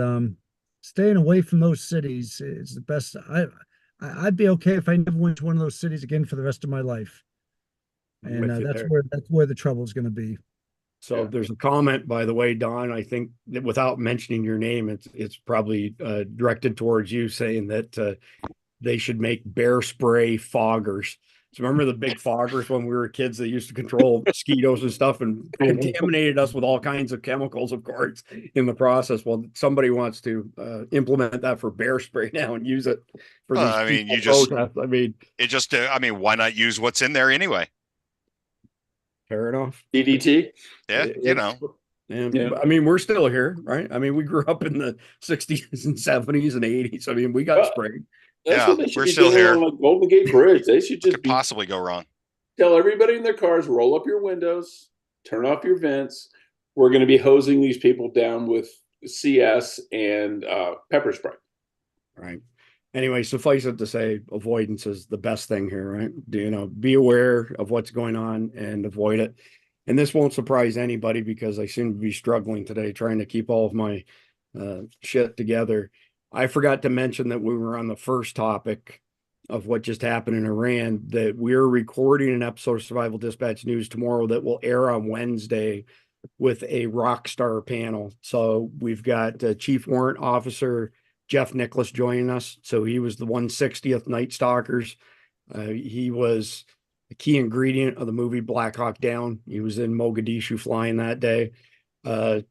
staying away from those cities is the best. I'd be okay if I never went to one of those cities again for the rest of my life. I'm And with you that's there. where the trouble is going to be. So Yeah. there's a comment, by the way, Don, I think that without mentioning your name, it's probably directed towards you, saying that they should make bear spray foggers. So remember the big foggers when we were kids that used to control mosquitoes and stuff and contaminated us with all kinds of chemicals, of course, in the process. Well, somebody wants to implement that for bear spray now and use it for these I mean, peaceful protests. I mean, I mean, why not use what's in there anyway? fair enough. DDT. Yeah, you know. Yeah. I mean, we're still here, right? I mean, we grew up in the 60s and 70s and 80s. I mean, we got sprayed. That's Yeah, what they should we're be still doing here. on like Golden Gate Bridge. They should What just could be possibly go wrong? tell everybody in their cars, roll up your windows, turn off your vents. We're going to be hosing these people down with CS and pepper spray. Right. Anyway, suffice it to say, avoidance is the best thing here, right? Be aware of what's going on and avoid it. And this won't surprise anybody because I seem to be struggling today trying to keep all of my shit together. I forgot to mention that we were on the first topic of what just happened in Iran, that we're recording an episode of Survival Dispatch News tomorrow that will air on Wednesday with a rock star panel. So we've got Chief Warrant Officer Jeff Nicholas joining us. So he was the 160th Night Stalkers. He was a key ingredient of the movie Black Hawk Down. He was in Mogadishu flying that day.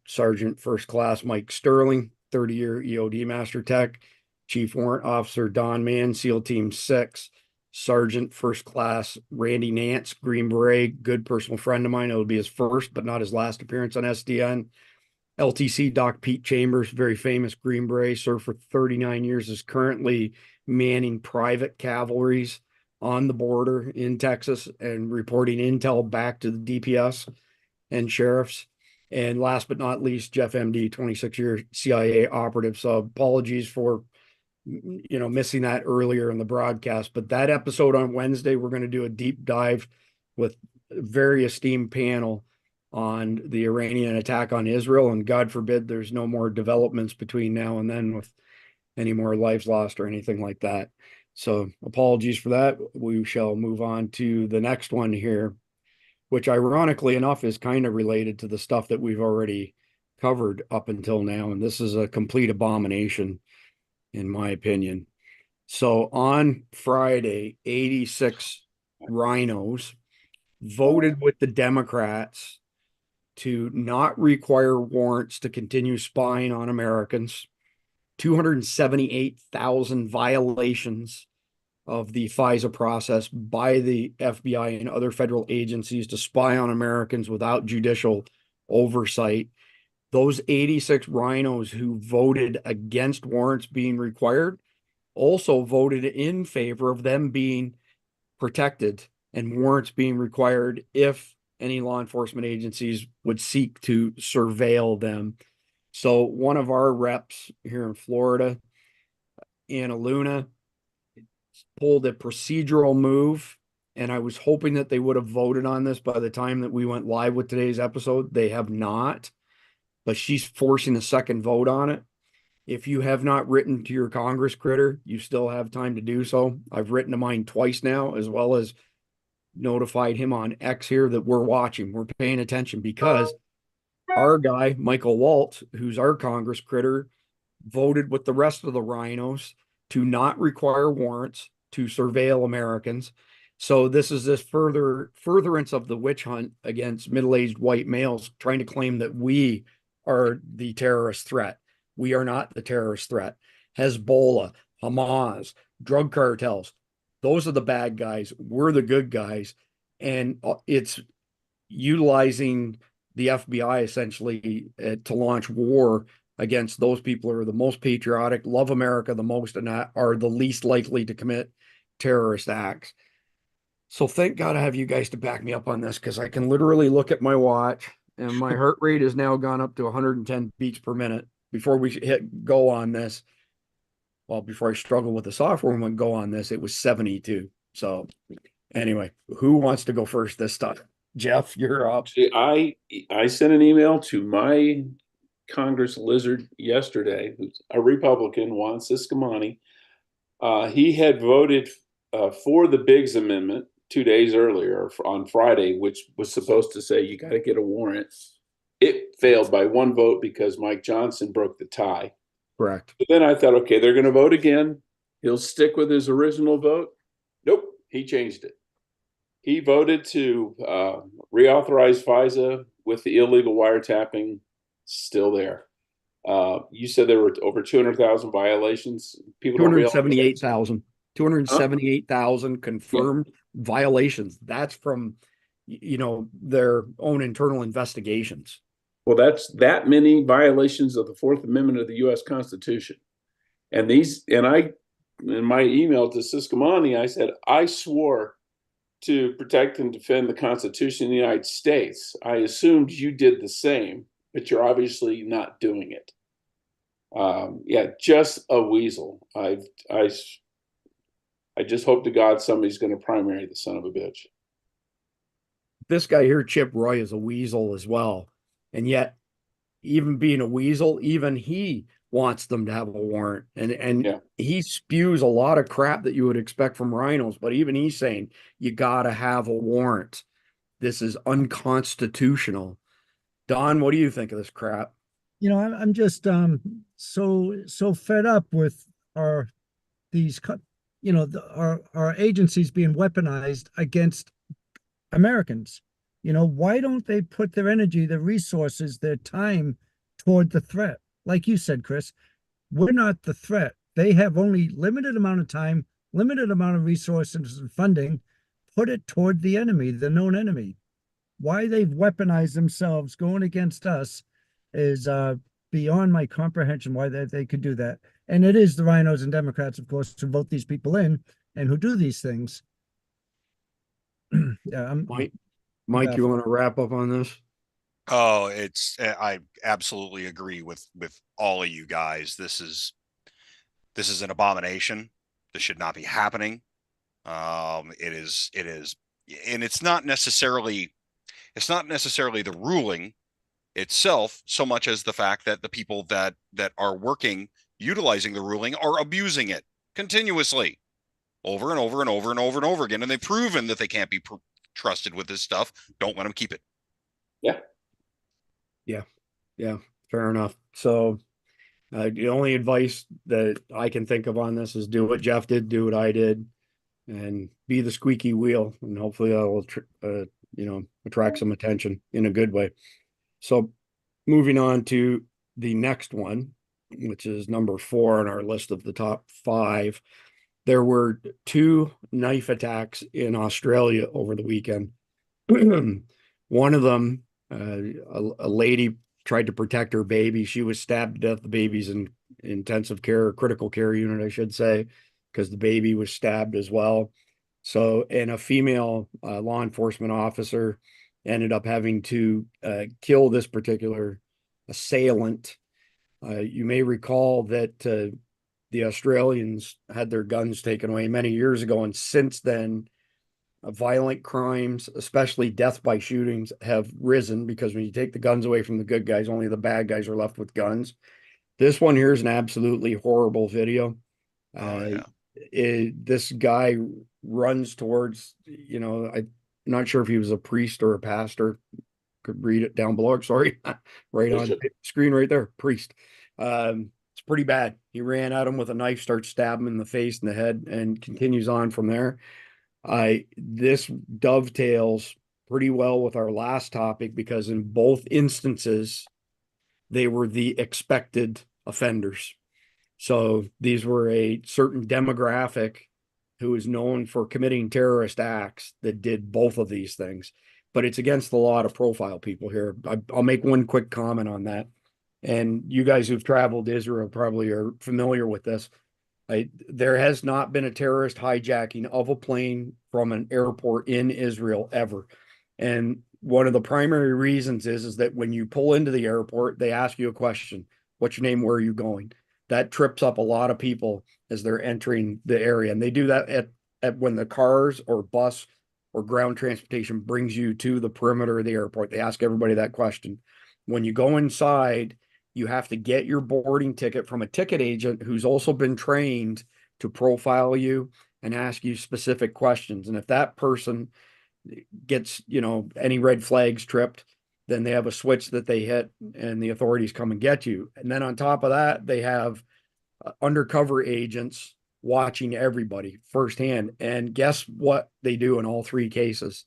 Sergeant First Class Mike Sterling, 30-year EOD Master Tech. Chief Warrant Officer Don Mann, SEAL Team 6. Sergeant First Class Randy Nance, Green Beret, good personal friend of mine. It'll be his first, but not his last appearance on SDN. LTC Doc Pete Chambers, very famous Green Beret, served for 39 years, is currently manning private cavalries on the border in Texas and reporting intel back to the DPS and sheriffs. And last but not least, Jeff MD, 26-year CIA operative. So apologies for missing that earlier in the broadcast, but that episode on Wednesday, we're going to do a deep dive with a very esteemed panel on the Iranian attack on Israel. And God forbid there's no more developments between now and then with any more lives lost or anything like that. So apologies for that. We shall move on to the next one here, which ironically enough is kind of related to the stuff that we've already covered up until now. And this is a complete abomination, in my opinion. So on Friday, 86 rhinos voted with the Democrats to not require warrants to continue spying on Americans. 278,000 violations of the FISA process by the FBI and other federal agencies to spy on Americans without judicial oversight. Those 86 rhinos who voted against warrants being required also voted in favor of them being protected and warrants being required if any law enforcement agencies would seek to surveil them. So one of our reps here in Florida, Anna Luna, pulled a procedural move, and I was hoping that they would have voted on this by the time that we went live with today's episode. They have not, but she's forcing a second vote on it. If you have not written to your Congress critter, you still have time to do so. I've written to mine twice now, as well as notified him on X here that we're watching, we're paying attention, because our guy, Michael Walt, who's our Congress critter, voted with the rest of the rhinos to not require warrants to surveil Americans. So this is this furtherance of the witch hunt against middle-aged white males trying to claim that we are the terrorist threat. We are not the terrorist threat. Hezbollah, Hamas, drug cartels, those are the bad guys. We're the good guys. And it's utilizing the FBI essentially to launch war against those people who are the most patriotic, love America the most, and are the least likely to commit terrorist acts. So thank God I have you guys to back me up on this, because I can literally look at my watch and my heart rate has now gone up to 110 beats per minute. Before we hit go on this, well, before I struggled with the software and went go on this, it was 72. So anyway, who wants to go first this time? Jeff, you're up. See, I sent an email to my Congress lizard yesterday, who's a Republican, Juan Ciscomani. He had voted for the Biggs Amendment 2 days earlier on Friday, which was supposed to say you got to get a warrant. It failed by 1 vote because Mike Johnson broke the tie. Correct. But then I thought, okay, they're going to vote again. He'll stick with his original vote. Nope, he changed it. He voted to reauthorize FISA with the illegal wiretapping still there. You said there were over 200,000 violations. People 278,000. 278,000 confirmed violations. That's from, their own internal investigations. Well, that's that many violations of the Fourth Amendment of the U.S. Constitution. And I, in my email to Ciscomani, I said, I swore to protect and defend the Constitution of the United States. I assumed you did the same, but you're obviously not doing it. Just a weasel. I just hope to God somebody's going to primary the son of a bitch. This guy here, Chip Roy, is a weasel as well. And yet, even being a weasel, even he wants them to have a warrant. And he spews a lot of crap that you would expect from rhinos, but even he's saying you got to have a warrant. This is unconstitutional. Don, what do you think of this crap? I'm just so fed up with our agencies being weaponized against Americans. Why don't they put their energy, their resources, their time toward the threat? Like you said, Chris, we're not the threat. They have only limited amount of time, limited amount of resources and funding. Put it toward the enemy, the known enemy. Why they've weaponized themselves going against us is beyond my comprehension, why they could do that. And it is the rhinos and Democrats, of course, who vote these people in and who do these things. Mike, you want to wrap up on this? Oh, I absolutely agree with all of you guys. This is an abomination. This should not be happening. It is, and it's not necessarily the ruling itself so much as the fact that the people that are utilizing the ruling are abusing it continuously over and over and over and over and over again. And they've proven that they can't be trusted with this stuff. Don't let them keep it. Yeah, fair enough. So the only advice that I can think of on this is do what Jeff did, do what I did, and be the squeaky wheel, and hopefully that will attract some attention in a good way. So moving on to the next one, which is number 4 on our list of the top 5. There were 2 knife attacks in Australia over the weekend. One of them, a lady tried to protect her baby. She was stabbed to death. The baby's in intensive care, critical care unit, I should say, because the baby was stabbed as well. So, and a female law enforcement officer ended up having to kill this particular assailant. You may recall that the Australians had their guns taken away many years ago, and since then, violent crimes, especially death by shootings, have risen because when you take the guns away from the good guys, only the bad guys are left with guns. This one here is an absolutely horrible video. This guy runs towards, I'm not sure if he was a priest or a pastor. Could read it down below. Sorry, right on screen right there. Priest. It's pretty bad. He ran at him with a knife, starts stabbing him in the face and the head, and continues on from there. This dovetails pretty well with our last topic because in both instances, they were the expected offenders. So these were a certain demographic who is known for committing terrorist acts that did both of these things. But it's against the law to profile people here. I'll make one quick comment on that. And you guys who've traveled to Israel probably are familiar with this. There has not been a terrorist hijacking of a plane from an airport in Israel ever. And one of the primary reasons is that when you pull into the airport, they ask you a question. What's your name? Where are you going? That trips up a lot of people as they're entering the area. And they do that at when the cars or bus or ground transportation brings you to the perimeter of the airport. They ask everybody that question. When you go inside, you have to get your boarding ticket from a ticket agent who's also been trained to profile you and ask you specific questions. And if that person gets, any red flags tripped, then they have a switch that they hit and the authorities come and get you. And then on top of that, they have undercover agents watching everybody firsthand. And guess what they do in all three cases?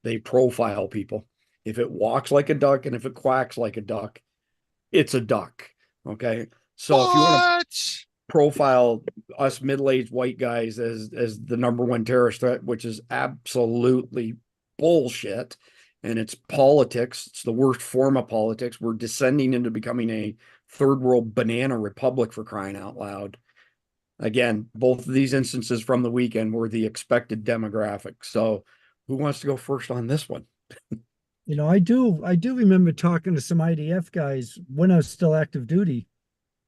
They profile people. If it walks like a duck and if it quacks like a duck, it's a duck. Okay. So if you want to profile us middle-aged white guys as the number one terrorist threat, which is absolutely bullshit, and it's politics, it's the worst form of politics. We're descending into becoming a third world banana republic, for crying out loud. Again, both of these instances from the weekend were the expected demographic. So who wants to go first on this one? I do remember talking to some IDF guys when I was still active duty,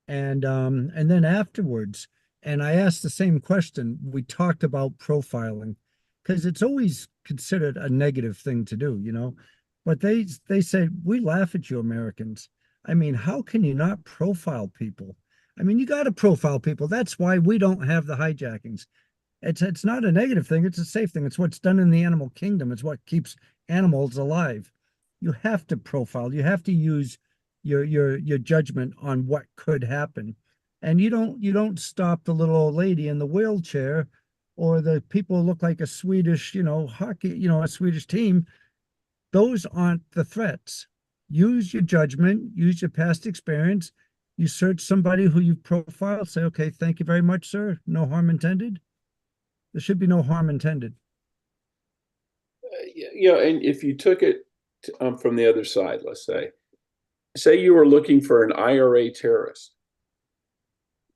and then afterwards, and I asked the same question. We talked about profiling because it's always considered a negative thing to do, but they said, we laugh at you Americans. I mean, how can you not profile people? I mean, you got to profile people. That's why we don't have the hijackings. It's not a negative thing. It's a safe thing. It's what's done in the animal kingdom. It's what keeps animals alive. You have to profile. You have to use your judgment on what could happen. And you don't stop the little old lady in the wheelchair or the people who look like a Swedish, hockey, a Swedish team. Those aren't the threats. Use your judgment, use your past experience. You search somebody who you've profiled, say, okay, thank you very much, sir. No harm intended. There should be no harm intended. And if you took it from the other side, let's say you were looking for an IRA terrorist,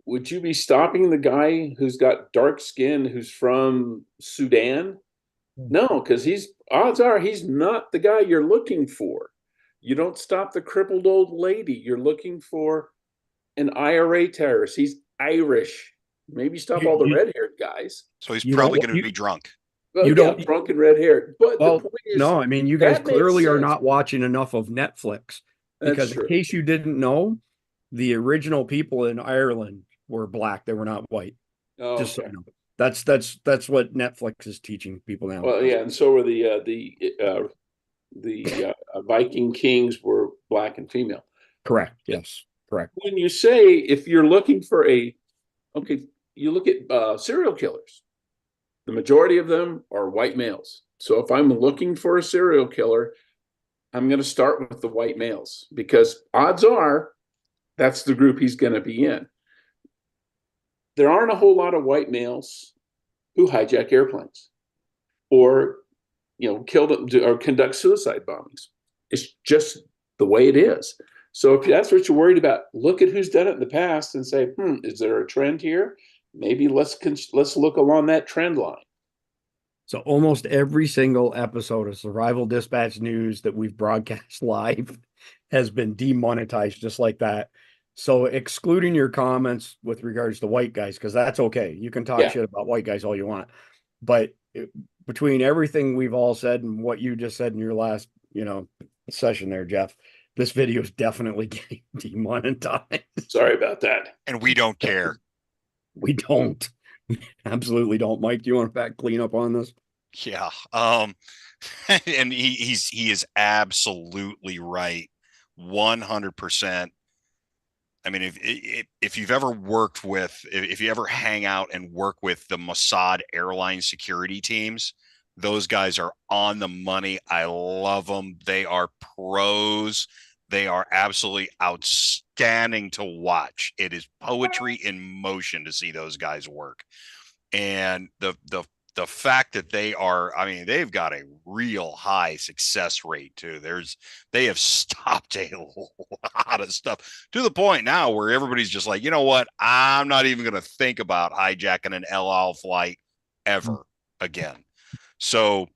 would you be stopping the guy who's got dark skin, who's from Sudan? No, because odds are he's not the guy you're looking for. You don't stop the crippled old lady. You're looking for an IRA terrorist. He's Irish. Maybe stop all the red-haired guys. So he's probably going to be drunk. Well, drunk and red-haired. But the point is, no, I mean, you guys clearly are not watching enough of Netflix. Because in case you didn't know, the original people in Ireland were black. They were not white. Oh, just so you know. That's what Netflix is teaching people now. Well, yeah, and so were the Viking kings were black and female. Correct. Yes. Correct. When you say if you're looking for you look at serial killers. The majority of them are white males. So if I'm looking for a serial killer, I'm going to start with the white males because odds are that's the group he's going to be in. There aren't a whole lot of white males who hijack airplanes or, kill them or conduct suicide bombings. It's just the way it is. So if that's what you're worried about, look at who's done it in the past and say, is there a trend here? Maybe let's look along that trend line. So almost every single episode of Survival Dispatch News that we've broadcast live has been demonetized just like that. So excluding your comments with regards to white guys, because that's okay. You can talk shit about white guys all you want. But between everything we've all said and what you just said in your last, session there, Jeff, this video is definitely getting demonetized. Sorry about that. And we don't care. We don't. We absolutely don't. Mike, do you want to clean up on this? Yeah. And he is absolutely right. 100%. I mean, if you've ever worked with, if you ever hang out and work with the Mossad airline security teams, those guys are on the money. I love them. They are pros. They are absolutely outstanding to watch. It is poetry in motion to see those guys work. And the fact that they are, I mean, they've got a real high success rate too. They have stopped a lot of stuff to the point now where everybody's just like, you know what? I'm not even going to think about hijacking an El Al flight ever again. So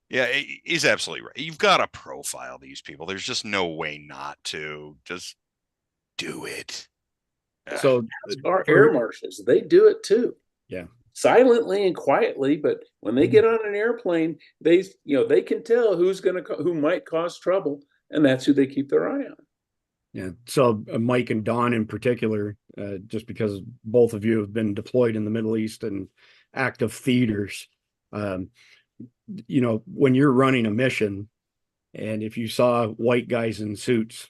yeah, he's absolutely right. You've got to profile these people. There's just no way not to. Just do it. So Our air marshals, they do it too. Yeah. Silently and quietly, but when they get on an airplane, they can tell who might cause trouble, and that's who they keep their eye on. Yeah. So Mike and Don in particular, just because both of you have been deployed in the Middle East and active theaters, when you're running a mission, and if you saw white guys in suits,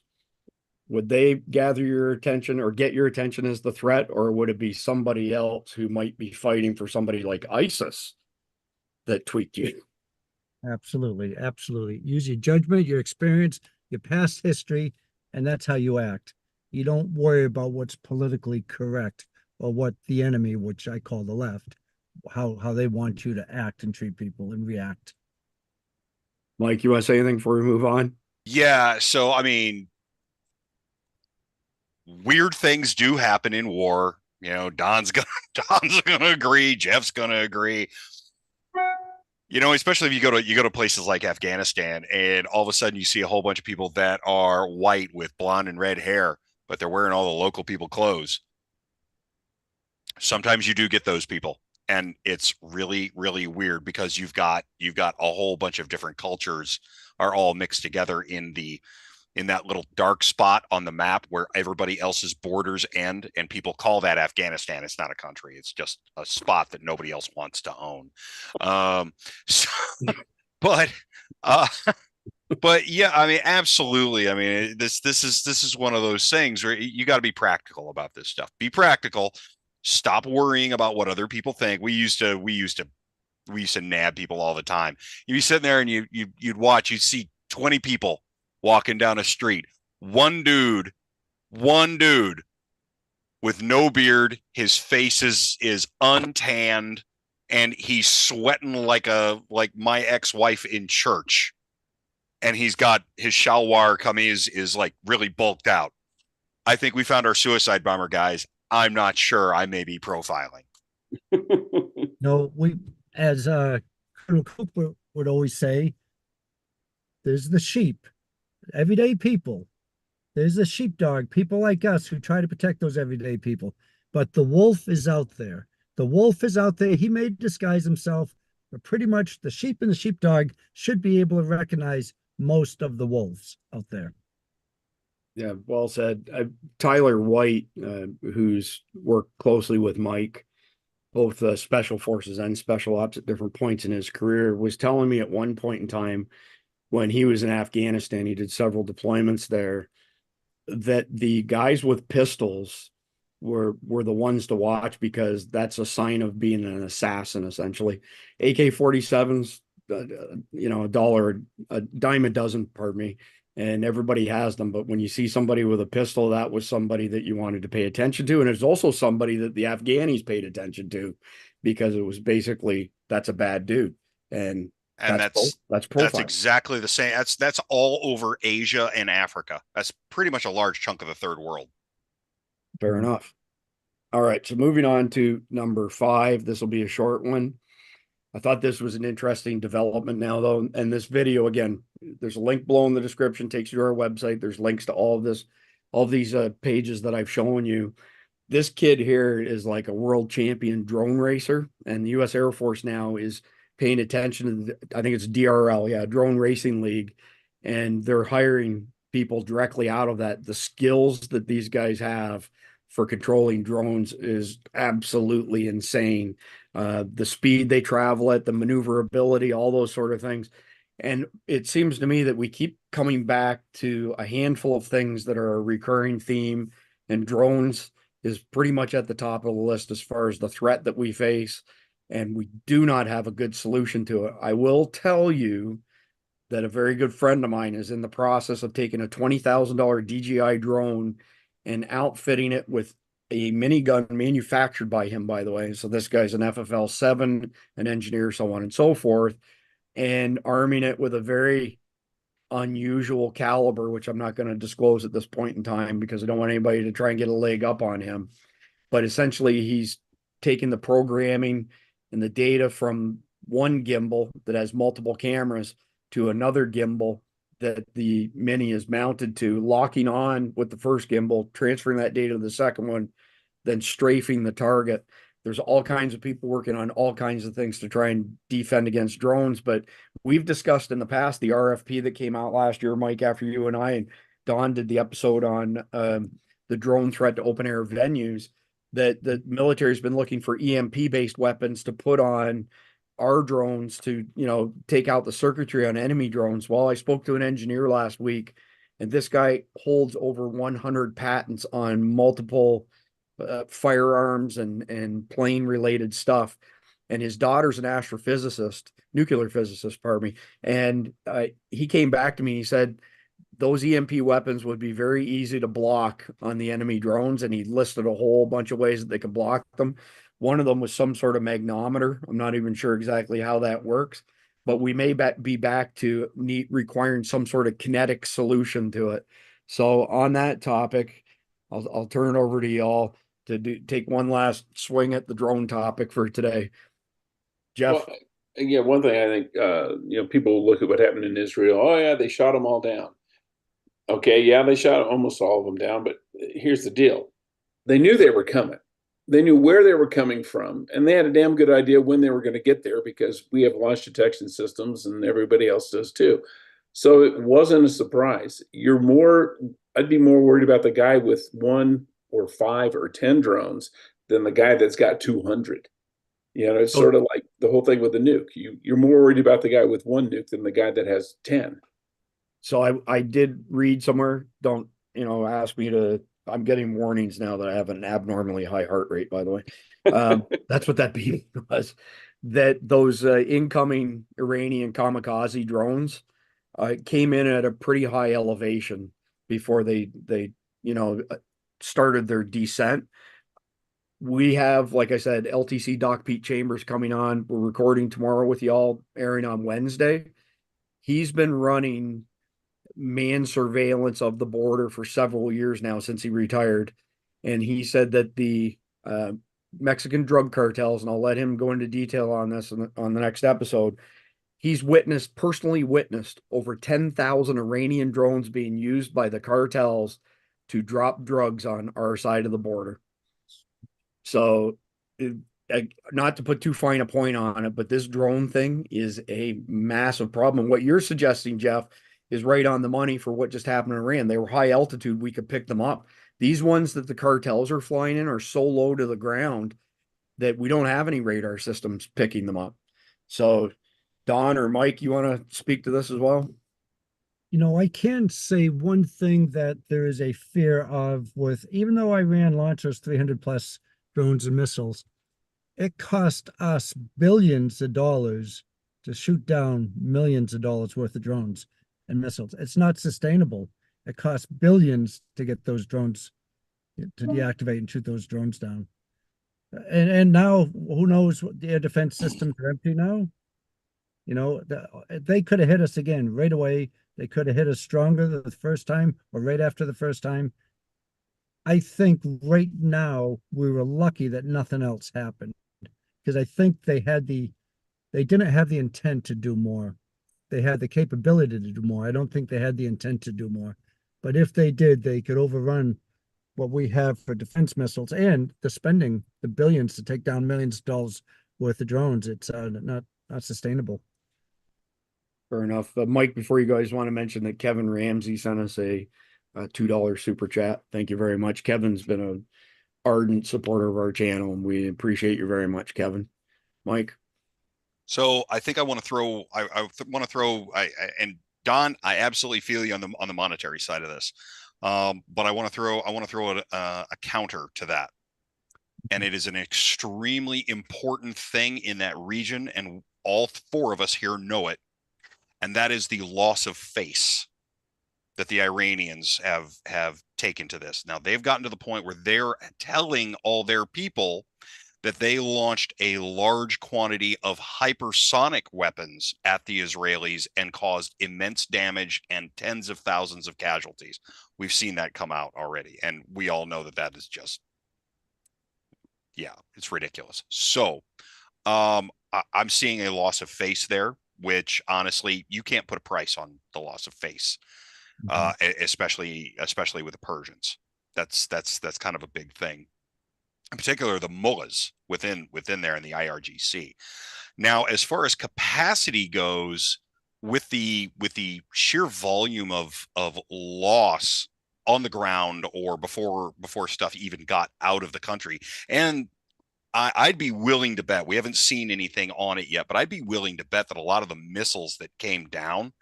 would they gather your attention or get your attention as the threat, or would it be somebody else who might be fighting for somebody like ISIS that tweaked you? Absolutely. Absolutely. Use your judgment, your experience, your past history, and that's how you act. You don't worry about what's politically correct or what the enemy, which I call the left, how they want you to act and treat people and react. Mike, you want to say anything before we move on? Yeah. So, I mean, weird things do happen in war. Don's gonna agree. Jeff's gonna agree. Especially if you go to places like Afghanistan, and all of a sudden you see a whole bunch of people that are white with blonde and red hair, but they're wearing all the local people clothes. Sometimes you do get those people, and it's really, really weird because you've got a whole bunch of different cultures are all mixed together in that little dark spot on the map where everybody else's borders end, and people call that Afghanistan. It's not a country. It's just a spot that nobody else wants to own. But yeah, I mean, absolutely. I mean, this is one of those things where you got to be practical about this stuff. Be practical. Stop worrying about what other people think. We used to nab people all the time. You'd be sitting there and you'd watch, you'd see 20 people walking down a street. One dude with no beard, his face is untanned, and he's sweating like my ex-wife in church. And he's got his shalwar coming is like really bulked out. I think we found our suicide bomber, guys. I'm not sure. I may be profiling. No, as Colonel Cooper would always say, there's the sheep, everyday people. There's the sheepdog, people like us who try to protect those everyday people. But the wolf is out there. The wolf is out there. He may disguise himself, but pretty much the sheep and the sheepdog should be able to recognize most of the wolves out there. Yeah, well said. Tyler White, who's worked closely with Mike, both special forces and special ops at different points in his career, was telling me at one point in time when he was in Afghanistan, he did several deployments there, that the guys with pistols were the ones to watch because that's a sign of being an assassin, essentially. AK-47s, a dime a dozen, pardon me, and everybody has them. But when you see somebody with a pistol, that was somebody that you wanted to pay attention to. And it's also somebody that the Afghanis paid attention to because it was basically, that's a bad dude. And that's exactly the same. That's all over Asia and Africa. That's pretty much a large chunk of the third world. Fair enough. All right. So moving on to number 5, this will be a short one. I thought this was an interesting development now, though. And this video, again, there's a link below in the description, takes you to our website. There's links to all of these pages that I've shown you. This kid here is like a world champion drone racer, and the U.S. Air Force now is paying attention to, I think it's DRL, yeah, Drone Racing League, and they're hiring people directly out of that. The skills that these guys have for controlling drones is absolutely insane. The speed they travel at, the maneuverability, all those sort of things. And it seems to me that we keep coming back to a handful of things that are a recurring theme and drones is pretty much at the top of the list as far as the threat that we face, and we do not have a good solution to it. I will tell you that a very good friend of mine is in the process of taking a $20,000 DJI drone and outfitting it with a minigun manufactured by him, by the way. So this guy's an FFL-7, an engineer, so on and so forth, and arming it with a very unusual caliber, which I'm not going to disclose at this point in time because I don't want anybody to try and get a leg up on him. But essentially, he's taking the programming and the data from one gimbal that has multiple cameras to another gimbal that the Mini is mounted to, locking on with the first gimbal, transferring that data to the second one, then strafing the target. There's all kinds of people working on all kinds of things to try and defend against drones, but we've discussed in the past the RFP that came out last year, Mike, after you and I and Don did the episode on the drone threat to open air venues, that the military has been looking for EMP-based weapons to put on our drones to, take out the circuitry on enemy drones. Well, I spoke to an engineer last week, and this guy holds over 100 patents on multiple firearms and plane related stuff. And his daughter's an astrophysicist, nuclear physicist, pardon me. And he came back to me, he said, those EMP weapons would be very easy to block on the enemy drones. And he listed a whole bunch of ways that they could block them. One of them was some sort of magnometer. I'm not even sure exactly how that works, but we may be back to requiring some sort of kinetic solution to it. So on that topic, I'll turn it over to y'all to take one last swing at the drone topic for today. Jeff? Well, yeah, one thing I think, people look at what happened in Israel. Oh, yeah, they shot them all down. Okay, yeah, they shot almost all of them down, but here's the deal. They knew they were coming. They knew where they were coming from, and they had a damn good idea when they were going to get there because we have launch detection systems and everybody else does too. So it wasn't a surprise. I'd be more worried about the guy with 1 or 5 or 10 drones than the guy that's got 200. It's sort of like the whole thing with the nuke. You're more worried about the guy with 1 nuke than the guy that has 10. So I did read somewhere, don't, ask me to, I'm getting warnings now that I have an abnormally high heart rate, by the way. That's what that beeping was, that those incoming Iranian kamikaze drones came in at a pretty high elevation before they started their descent. We have, like I said, LTC Doc Pete Chambers coming on. We're recording tomorrow with y'all, airing on Wednesday. He's been running man surveillance of the border for several years now since he retired. And he said that the Mexican drug cartels, and I'll let him go into detail on this on the next episode, he's personally witnessed over 10,000 Iranian drones being used by the cartels to drop drugs on our side of the border. So, not to put too fine a point on it, but this drone thing is a massive problem. What you're suggesting, Jeff, is right on the money for what just happened in Iran. They were high altitude. We could pick them up. These ones that the cartels are flying in are so low to the ground that we don't have any radar systems picking them up. So, Don or Mike, you want to speak to this as well? I can say one thing that there is a fear of with, even though Iran launched those 300 plus drones and missiles, it cost us billions of dollars to shoot down millions of dollars worth of drones and missiles. It's not sustainable. It costs billions to get those drones to deactivate and shoot those drones down. And now, who knows, what the air defense systems are empty now. They could have hit us again right away. They could have hit us stronger the first time or right after the first time. I think right now we were lucky that nothing else happened, because I think they didn't have the intent to do more. They had the capability to do more. I don't think they had the intent to do more. But if they did, they could overrun what we have for defense missiles and the billions to take down millions of dollars worth of drones. It's not sustainable. Fair enough. Mike, before you guys want to mention that Kevin Ramsey sent us a $2 super chat. Thank you very much. Kevin's been an ardent supporter of our channel, and we appreciate you very much, Kevin. Mike? So I think I want to throw, and Don, I absolutely feel you on the monetary side of this. But I want to throw a counter to that. And it is an extremely important thing in that region, and all four of us here know it. And that is the loss of face that the Iranians have taken to this. Now, they've gotten to the point where they're telling all their people that they launched a large quantity of hypersonic weapons at the Israelis and caused immense damage and tens of thousands of casualties. We've seen that come out already, and we all know that that is just, yeah, it's ridiculous. So I'm seeing a loss of face there, which honestly, you can't put a price on the loss of face, especially with the Persians. That's kind of a big thing. In particular, the mullahs within there in the IRGC. Now, as far as capacity goes, with the sheer volume of loss on the ground or before stuff even got out of the country, and I'd be willing to bet, we haven't seen anything on it yet, but I'd be willing to bet that a lot of the missiles that came down,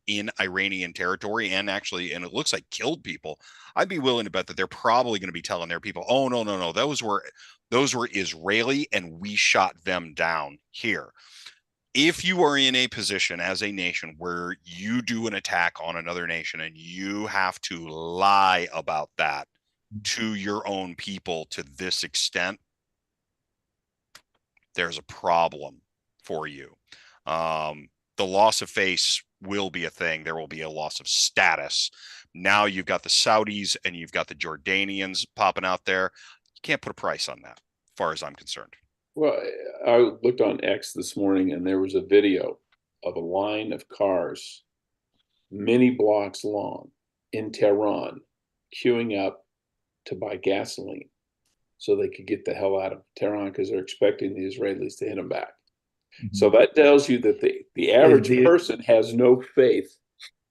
in Iranian territory and it looks like killed people, I'd be willing to bet that they're probably going to be telling their people, oh, no, those were Israeli and we shot them down here. If you are in a position as a nation where you do an attack on another nation and you have to lie about that to your own people to this extent, there's a problem for you. The loss of face will be a thing. There will be a loss of status. Now you've got the Saudis and you've got the Jordanians popping out there. You can't put a price on that, as far as I'm concerned. Well, I looked on X this morning and there was a video of a line of cars, many blocks long, in Tehran, queuing up to buy gasoline so they could get the hell out of Tehran because they're expecting the Israelis to hit them back. So that tells you that the average person has no faith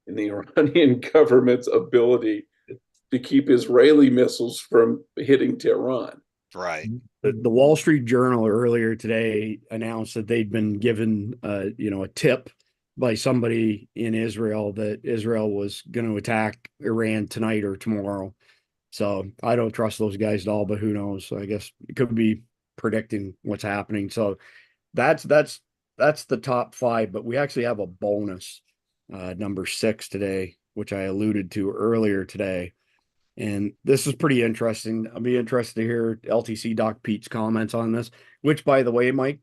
in the Iranian government's ability to keep Israeli missiles from hitting Tehran. Right. The Wall Street Journal earlier today announced that they'd been given, a tip by somebody in Israel that Israel was going to attack Iran tonight or tomorrow. So I don't trust those guys at all, but who knows? So I guess it could be predicting what's happening. So that's the top five, but we actually have a bonus, number 6 today, which I alluded to earlier today. And this is pretty interesting. I'll be interested to hear LTC Doc Pete's comments on this, which, by the way, Mike,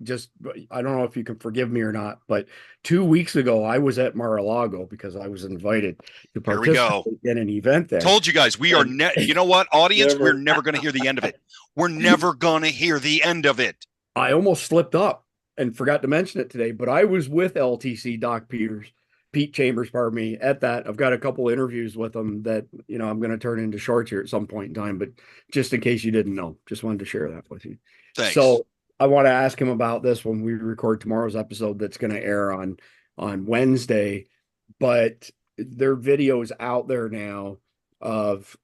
I don't know if you can forgive me or not, but 2 weeks ago, I was at Mar-a-Lago because I was invited to participate in an event there. Told you guys, we are, you know what, audience, we're never going to hear the end of it. We're never going to hear the end of it. I almost slipped up and forgot to mention it today, but I was with LTC Doc Pete Chambers, pardon me, at that. I've got a couple interviews with him that, I'm going to turn into shorts here at some point in time, but just in case you didn't know, just wanted to share that with you. Thanks. So I want to ask him about this when we record tomorrow's episode that's going to air on Wednesday, but their videos out there now of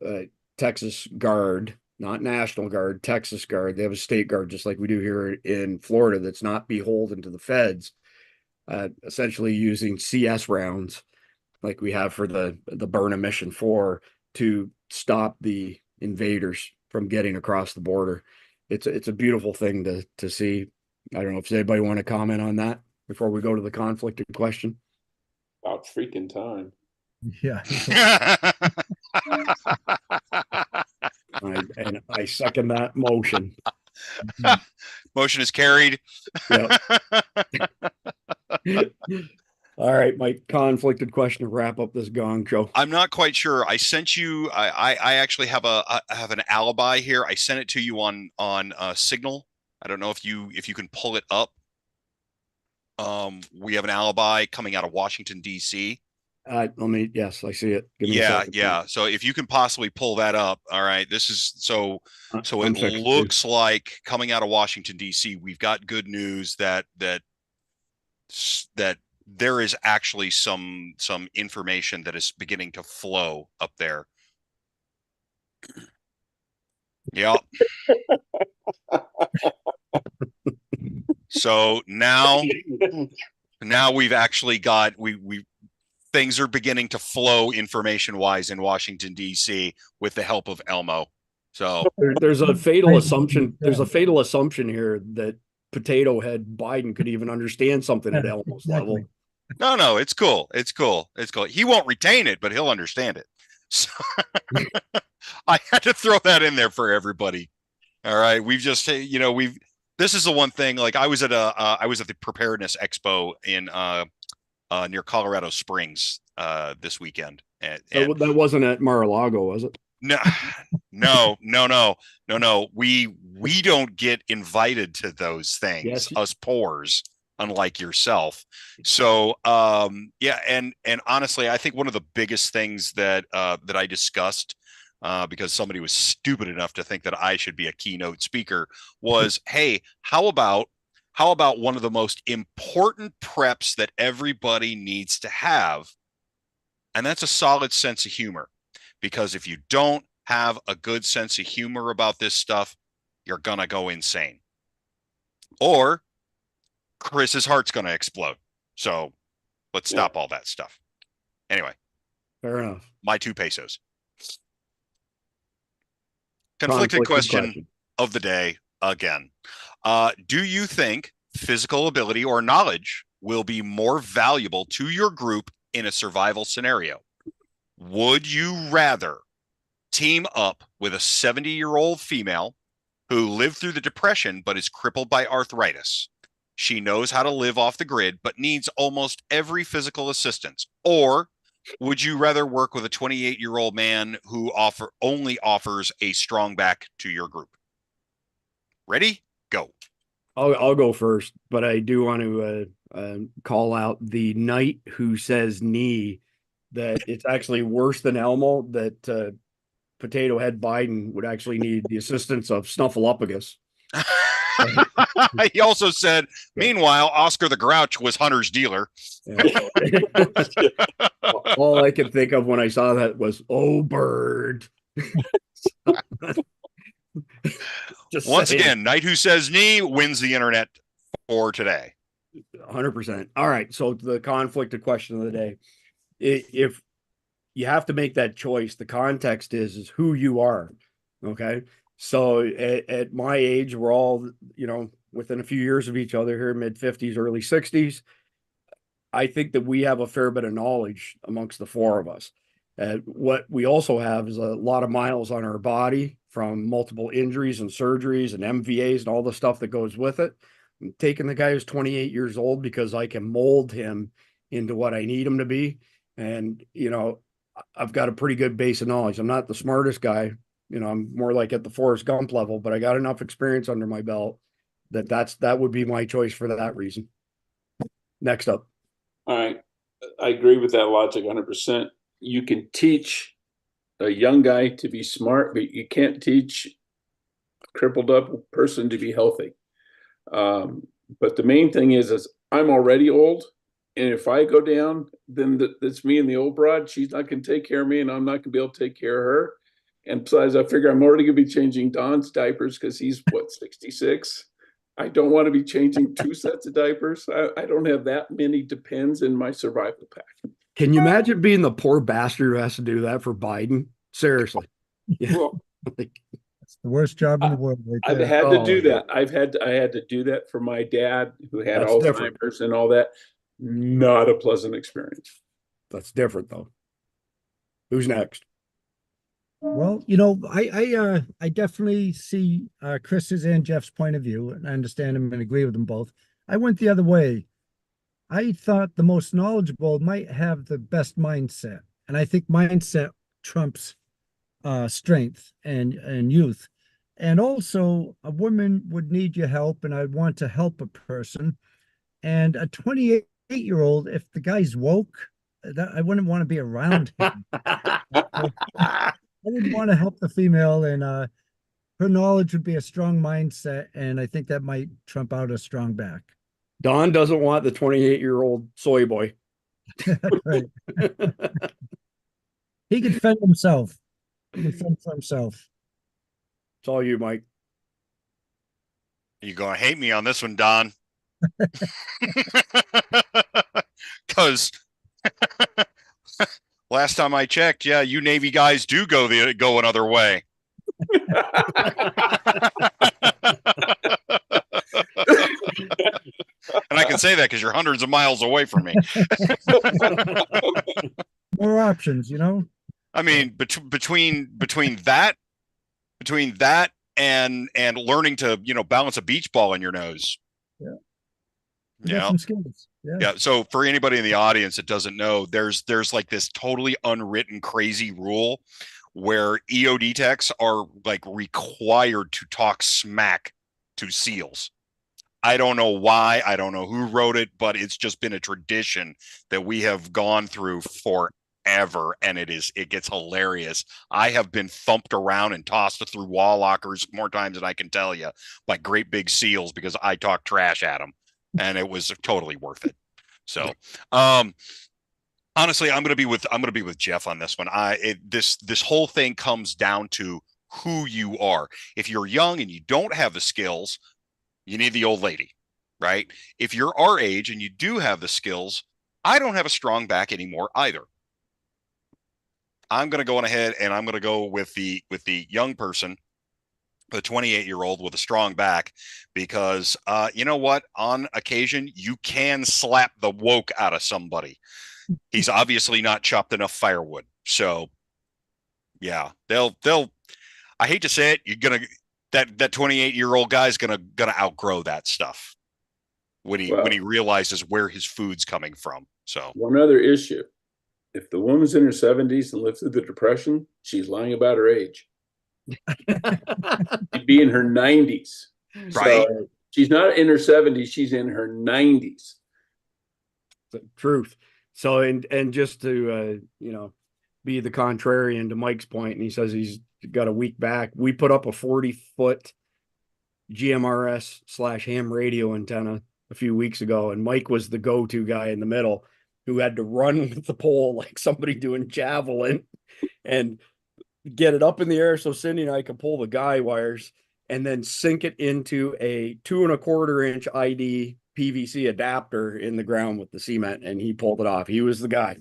Texas Guard, not National Guard, Texas Guard. They have a state guard just like we do here in Florida that's not beholden to the feds. Essentially using CS rounds like we have for the Burnham Mission 4 to stop the invaders from getting across the border. It's a beautiful thing to see. I don't know if anybody want to comment on that before we go to the conflicted question. About freaking time. Yeah. I second that motion. Motion is carried. Yep. All right, my conflicted question to wrap up this gong show. I'm not quite sure. I sent you. I actually have an alibi here. I sent it to you on Signal. I don't know if you can pull it up. We have an alibi coming out of Washington D.C. Yes, I see it. Yeah. So if you can possibly pull that up, all right. This is so it looks like coming out of Washington D.C. We've got good news that there is actually some information that is beginning to flow up there. Yep. So now we've actually got we things are beginning to flow information wise in Washington, D.C. with the help of Elmo. So there's a fatal assumption. There's a fatal assumption here that Potato Head Biden could even understand something at Elmo's level. No, it's cool. It's cool. It's cool. He won't retain it, but he'll understand it. So I had to throw that in there for everybody. All right. We've just, this is the one thing, like I was at the preparedness expo in, near Colorado Springs, this weekend. And that wasn't at Mar-a-Lago, was it? No. We don't get invited to those things, yes. Us poors, unlike yourself. So, yeah. And honestly, I think one of the biggest things that I discussed, because somebody was stupid enough to think that I should be a keynote speaker was, hey, how about one of the most important preps that everybody needs to have? And that's a solid sense of humor. Because if you don't have a good sense of humor about this stuff, you're going to go insane. Or Chris's heart's going to explode. So let's stop all that stuff. Anyway. Fair enough. My 2 pesos. Conflicted question of the day again. Do you think physical ability or knowledge will be more valuable to your group in a survival scenario? Would you rather team up with a 70-year-old female who lived through the Depression but is crippled by arthritis? She knows how to live off the grid but needs almost every physical assistance. Or would you rather work with a 28-year-old man who only offers a strong back to your group? Ready? Go. I'll go first, but I do want to call out the knight who says knee, that it's actually worse than Elmo, that Potato Head Biden would actually need the assistance of Snuffleupagus. He also said, meanwhile, Oscar the Grouch was Hunter's dealer. All I could think of when I saw that was, oh, bird. Once again, Knight who says knee wins the internet for today. 100%. All right. So the conflicted question of the day. If you have to make that choice, the context is who you are. Okay. So at my age, we're all, within a few years of each other here, mid-50s, early 60s. I think that we have a fair bit of knowledge amongst the 4 of us. What we also have is a lot of miles on our body from multiple injuries and surgeries and MVAs and all the stuff that goes with it. I'm taking the guy who's 28 years old because I can mold him into what I need him to be. And, I've got a pretty good base of knowledge. I'm not the smartest guy. I'm more like at the Forrest Gump level, but I got enough experience under my belt that would be my choice for that reason. Next up. All right. I agree with that logic 100%. You can teach a young guy to be smart, but you can't teach a crippled up person to be healthy. But the main thing is I'm already old. And if I go down, then that's me and the old broad. She's not going to take care of me, and I'm not going to be able to take care of her. And besides, I figure I'm already going to be changing Don's diapers because he's, 66? I don't want to be changing 2 sets of diapers. I don't have that many depends in my survival pack. Can you imagine being the poor bastard who has to do that for Biden? Seriously. Yeah. Well, it's the worst job in the world. Right I've there. had to do that. I had to do that for my dad who had Alzheimer's and all that. Not a pleasant experience. That's different though. Who's next? Well, I definitely see Chris's and Jeff's point of view, and I understand them and agree with them both. I went the other way. I thought the most knowledgeable might have the best mindset, and I think mindset trumps strength and youth. And also, a woman would need your help, and I'd want to help a person. And a 28-year-old, if the guy's woke, I wouldn't want to be around him. I would want to help the female, and her knowledge would be a strong mindset, and I think that might trump out a strong back. Don doesn't want the 28-year-old soy boy. Right. He can fend himself. He can fend for himself. It's all you, Mike. You're going to hate me on this one, Don. Because Last time I checked, yeah, you Navy guys do go another way. And I can say that because you're hundreds of miles away from me. More options, you know? I mean, between that and learning to, balance a beach ball in your nose. Yeah. You Got know? some skills. Yeah. Yeah. So for anybody in the audience that doesn't know, there's like this totally unwritten crazy rule where EOD techs are like required to talk smack to SEALs. I don't know why. I don't know who wrote it, but it's just been a tradition that we have gone through forever, and it gets hilarious. I have been thumped around and tossed through wall lockers more times than I can tell you by great big SEALs because I talk trash at them, and it was totally worth it. So, honestly, I'm going to be with Jeff on this one. This whole thing comes down to who you are. If you're young and you don't have the skills, you need the old lady, right? If you're our age and you do have the skills, I don't have a strong back anymore either. I'm going to go on ahead and I'm going to go with the young person, the 28-year-old with a strong back, because you know what? On occasion, you can slap the woke out of somebody. He's obviously not chopped enough firewood. So yeah, they'll I hate to say it, you're going to that 28-year-old guy's gonna outgrow that stuff when he realizes where his food's coming from. So one other issue: if the woman's in her 70s and lived through the Depression, she's lying about her age. She'd be in her 90s, right? So she's not in her 70s; she's in her 90s. The truth. So and just to be the contrarian to Mike's point, and he says he's got a weak back. We put up a 40-foot GMRS / ham radio antenna a few weeks ago, and Mike was the go-to guy in the middle who had to run with the pole like somebody doing javelin and get it up in the air so Cindy and I could pull the guy wires and then sink it into a 2 1/4 inch ID PVC adapter in the ground with the cement, and he pulled it off. He was the guy.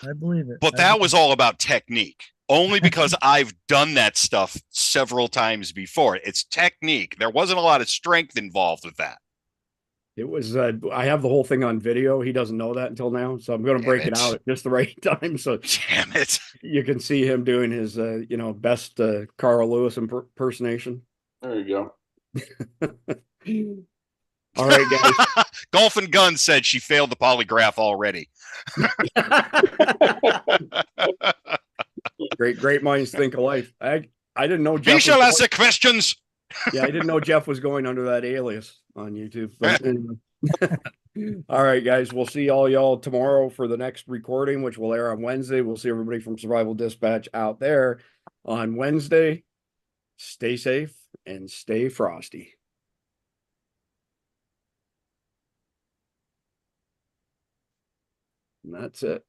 I believe it. But that was all about technique. Only because I've done that stuff several times before. It's technique. There wasn't a lot of strength involved with that. It was, I have the whole thing on video. He doesn't know that until now. So I'm going to break it out at just the right time. So damn it. You can see him doing his, best Carl Lewis impersonation. There you go. All right, guys. Golf and Gun said she failed the polygraph already. Great minds think alike. I didn't know Jeff. We shall ask the questions. Yeah, I didn't know Jeff was going under that alias on YouTube. But anyway. All right, guys. We'll see all y'all tomorrow for the next recording, which will air on Wednesday. We'll see everybody from Survival Dispatch out there on Wednesday. Stay safe and stay frosty. And that's it.